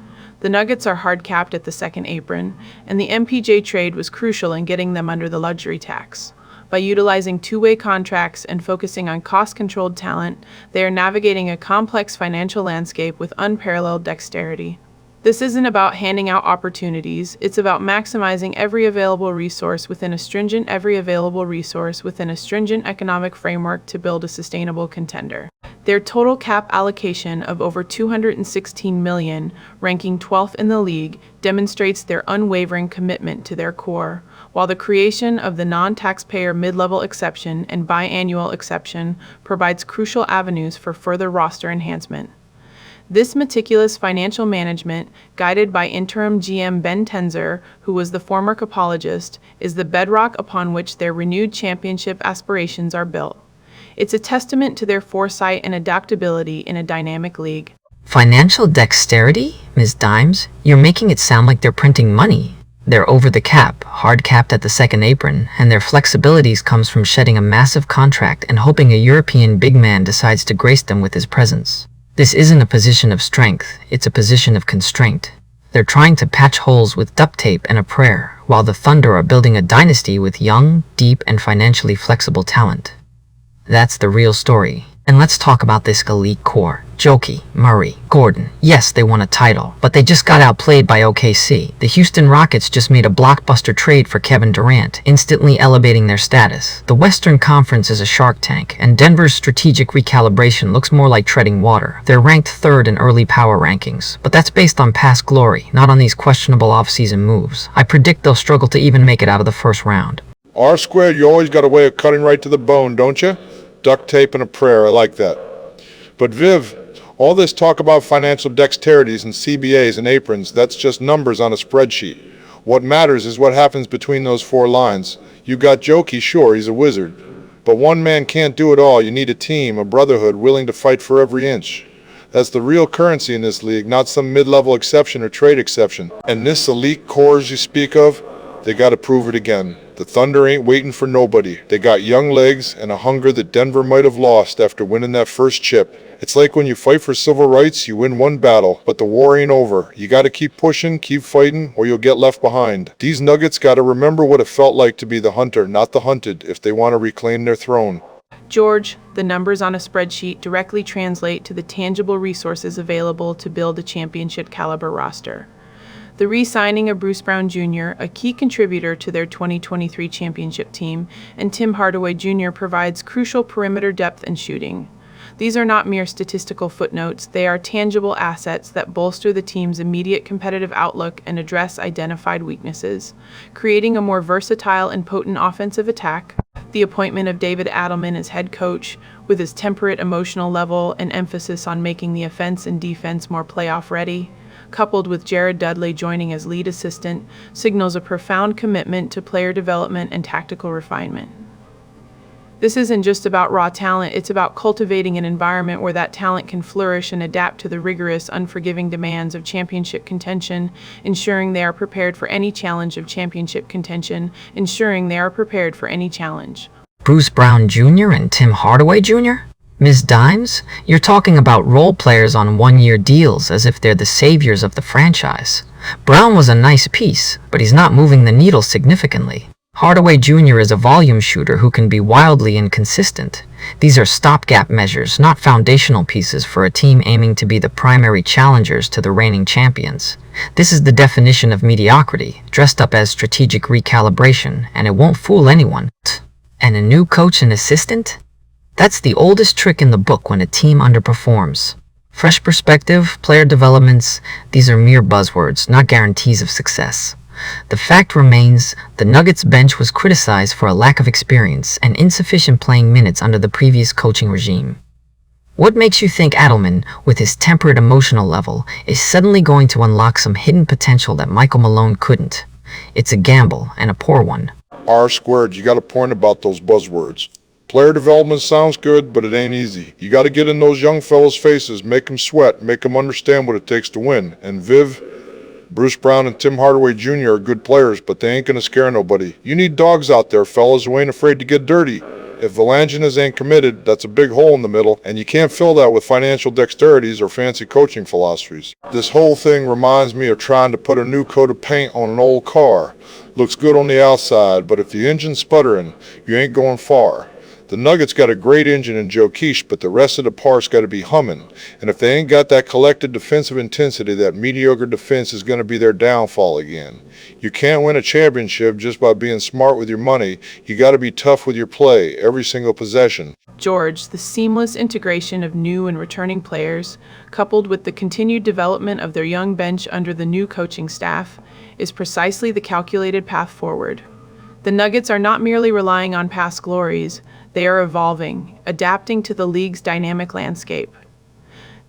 The Nuggets are hard-capped at the second apron, and the MPJ trade was crucial in getting them under the luxury tax. By utilizing two-way contracts and focusing on cost-controlled talent, they are navigating a complex financial landscape with unparalleled dexterity. This isn't about handing out opportunities, it's about maximizing every available resource within a stringent economic framework to build a sustainable contender. Their total cap allocation of over $216 million, ranking 12th in the league, demonstrates their unwavering commitment to their core, while the creation of the non-taxpayer mid-level exception and biannual exception provides crucial avenues for further roster enhancement. This meticulous financial management, guided by interim GM Ben Tenzer, who was the former capologist, is the bedrock upon which their renewed championship aspirations are built. It's a testament to their foresight and adaptability in a dynamic league. Financial dexterity, Ms. Dimes? You're making it sound like they're printing money. They're over the cap, hard-capped at the second apron, and their flexibilities comes from shedding a massive contract and hoping a European big man decides to grace them with his presence. This isn't a position of strength, it's a position of constraint. They're trying to patch holes with duct tape and a prayer, while the Thunder are building a dynasty with young, deep, and financially flexible talent. That's the real story. And let's talk about this elite core. Jokic, Murray, Gordon. Yes, they won a title, but they just got outplayed by OKC. The Houston Rockets just made a blockbuster trade for Kevin Durant, instantly elevating their status. The Western Conference is a shark tank, and Denver's strategic recalibration looks more like treading water. They're ranked third in early power rankings, but that's based on past glory, not on these questionable offseason moves. I predict they'll struggle to even make it out of the first round. R-squared, you always got a way of cutting right to the bone, don't you? Duct tape and a prayer, I like that. But Viv, all this talk about financial dexterities and CBAs and aprons, that's just numbers on a spreadsheet. What matters is what happens between those four lines. You got Jokic, sure, he's a wizard. But one man can't do it all. You need a team, a brotherhood, willing to fight for every inch. That's the real currency in this league, not some mid-level exception or trade exception. And this elite cores you speak of, they got to prove it again. The Thunder ain't waiting for nobody. They got young legs and a hunger that Denver might have lost after winning that first chip. It's like when you fight for civil rights, you win one battle, but the war ain't over. You got to keep pushing, keep fighting, or you'll get left behind. These Nuggets got to remember what it felt like to be the hunter, not the hunted, if they want to reclaim their throne. George, the numbers on a spreadsheet directly translate to the tangible resources available to build a championship caliber roster. The re-signing of Bruce Brown Jr., a key contributor to their 2023 championship team, and Tim Hardaway Jr. provides crucial perimeter depth and shooting. These are not mere statistical footnotes, they are tangible assets that bolster the team's immediate competitive outlook and address identified weaknesses, creating a more versatile and potent offensive attack. The appointment of David Adelman as head coach, with his temperate emotional level and emphasis on making the offense and defense more playoff-ready, coupled with Jared Dudley joining as lead assistant, signals a profound commitment to player development and tactical refinement. This isn't just about raw talent, it's about cultivating an environment where that talent can flourish and adapt to the rigorous, unforgiving demands of championship contention, ensuring they are prepared for any challenge. Bruce Brown Jr. and Tim Hardaway Jr.? Ms. Dimes, you're talking about role players on one-year deals as if they're the saviors of the franchise. Brown was a nice piece, but he's not moving the needle significantly. Hardaway Jr. is a volume shooter who can be wildly inconsistent. These are stopgap measures, not foundational pieces for a team aiming to be the primary challengers to the reigning champions. This is the definition of mediocrity, dressed up as strategic recalibration, and it won't fool anyone. And a new coach and assistant? That's the oldest trick in the book when a team underperforms. Fresh perspective, player developments, these are mere buzzwords, not guarantees of success. The fact remains, the Nuggets bench was criticized for a lack of experience and insufficient playing minutes under the previous coaching regime. What makes you think Adelman, with his temperate emotional level, is suddenly going to unlock some hidden potential that Michael Malone couldn't? It's a gamble, and a poor one. R squared, you got a point about those buzzwords. Player development sounds good, but it ain't easy. You got to get in those young fellas' faces, make them sweat, make them understand what it takes to win. And Bruce Brown and Tim Hardaway Jr. are good players, but they ain't going to scare nobody. You need dogs out there, fellas, who ain't afraid to get dirty. If Valanginas ain't committed, that's a big hole in the middle, and you can't fill that with financial dexterities or fancy coaching philosophies. This whole thing reminds me of trying to put a new coat of paint on an old car. Looks good on the outside, but if the engine's sputtering, you ain't going far. The Nuggets got a great engine in Joe Quiche, but the rest of the parts got to be humming. And if they ain't got that collected defensive intensity, that mediocre defense is going to be their downfall again. You can't win a championship just by being smart with your money. You got to be tough with your play, every single possession. George, the seamless integration of new and returning players, coupled with the continued development of their young bench under the new coaching staff, is precisely the calculated path forward. The Nuggets are not merely relying on past glories, they are evolving, adapting to the league's dynamic landscape.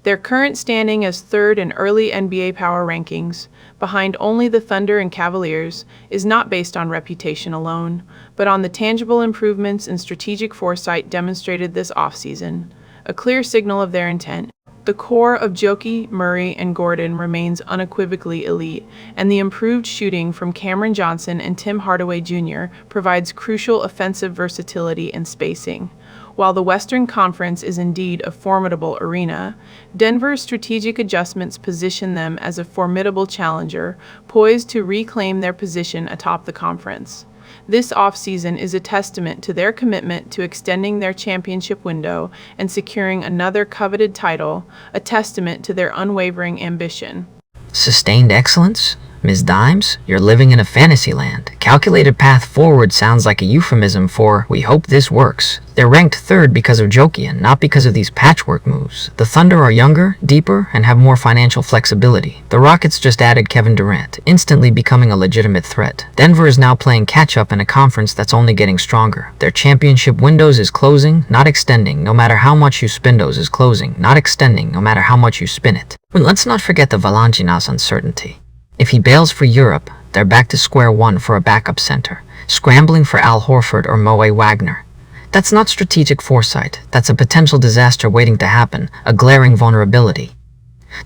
Their current standing as third in early NBA power rankings, behind only the Thunder and Cavaliers, is not based on reputation alone, but on the tangible improvements and strategic foresight demonstrated this offseason, a clear signal of their intent. The core of Jokic, Murray, and Gordon remains unequivocally elite, and the improved shooting from Cameron Johnson and Tim Hardaway Jr. provides crucial offensive versatility and spacing. While the Western Conference is indeed a formidable arena, Denver's strategic adjustments position them as a formidable challenger, poised to reclaim their position atop the conference. This offseason is a testament to their commitment to extending their championship window and securing another coveted title, a testament to their unwavering ambition. Sustained excellence? Ms. Dimes, you're living in a fantasy land. Calculated path forward sounds like a euphemism for, we hope this works. They're ranked third because of Jokic, not because of these patchwork moves. The Thunder are younger, deeper, and have more financial flexibility. The Rockets just added Kevin Durant, instantly becoming a legitimate threat. Denver is now playing catch-up in a conference that's only getting stronger. Their championship windows is closing, not extending, no matter how much you spin those is closing, not extending, no matter how much you spin it. But let's not forget the Valanginas uncertainty. If he bails for Europe, they're back to square one for a backup center, scrambling for Al Horford or Moe Wagner. That's not strategic foresight, that's a potential disaster waiting to happen, a glaring vulnerability.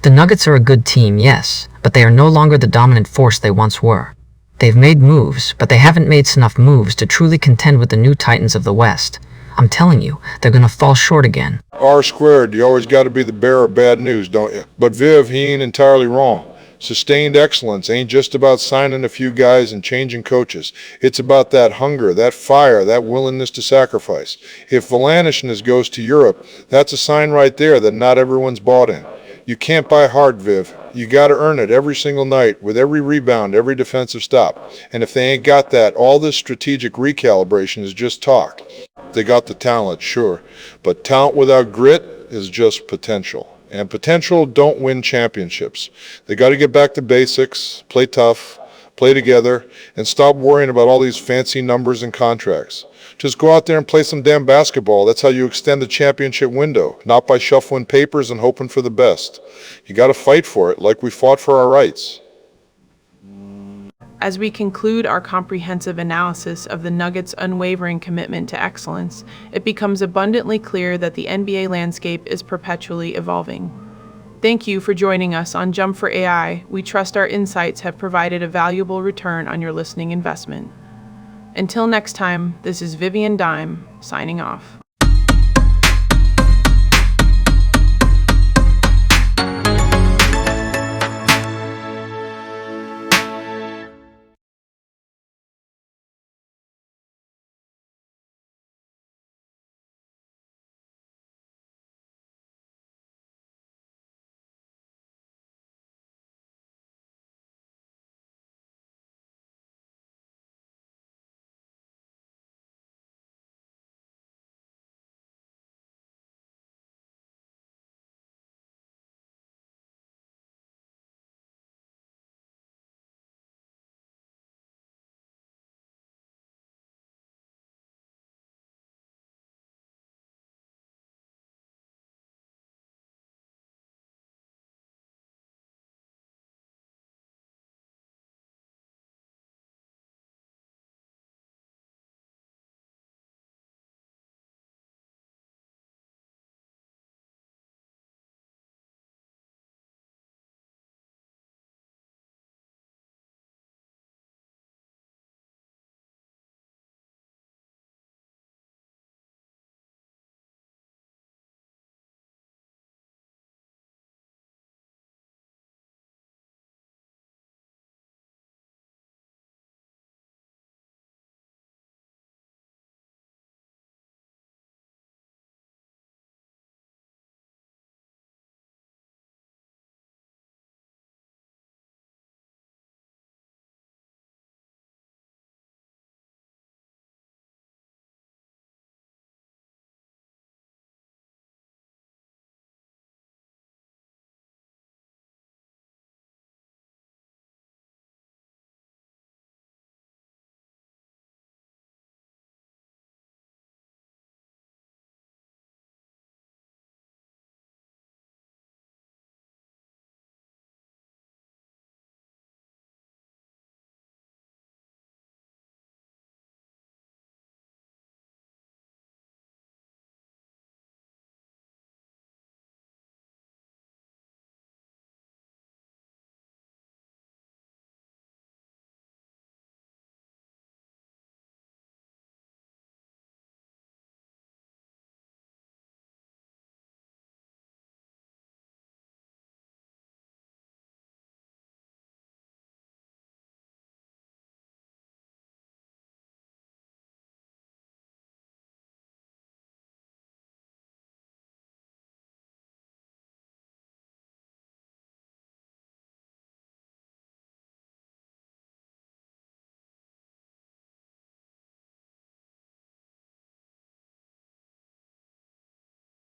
The Nuggets are a good team, yes, but they are no longer the dominant force they once were. They've made moves, but they haven't made enough moves to truly contend with the new titans of the West. I'm telling you, they're gonna fall short again. R squared, you always got to be the bearer of bad news, don't you? But Viv, he ain't entirely wrong. Sustained excellence ain't just about signing a few guys and changing coaches. It's about that hunger, that fire, that willingness to sacrifice. If Valanishness goes to Europe, that's a sign right there that not everyone's bought in. You can't buy hard, Viv. You got to earn it every single night, with every rebound, every defensive stop. And if they ain't got that, all this strategic recalibration is just talk. They got the talent, sure, but talent without grit is just potential. And potential don't win championships. They got to get back to basics, play tough, play together, and stop worrying about all these fancy numbers and contracts. Just go out there and play some damn basketball. That's how you extend the championship window, not by shuffling papers and hoping for the best. You got to fight for it like we fought for our rights. As we conclude our comprehensive analysis of the Nuggets' unwavering commitment to excellence, it becomes abundantly clear that the NBA landscape is perpetually evolving. Thank you for joining us on Jump for AI. We trust our insights have provided a valuable return on your listening investment. Until next time, this is Vivian Dime, signing off.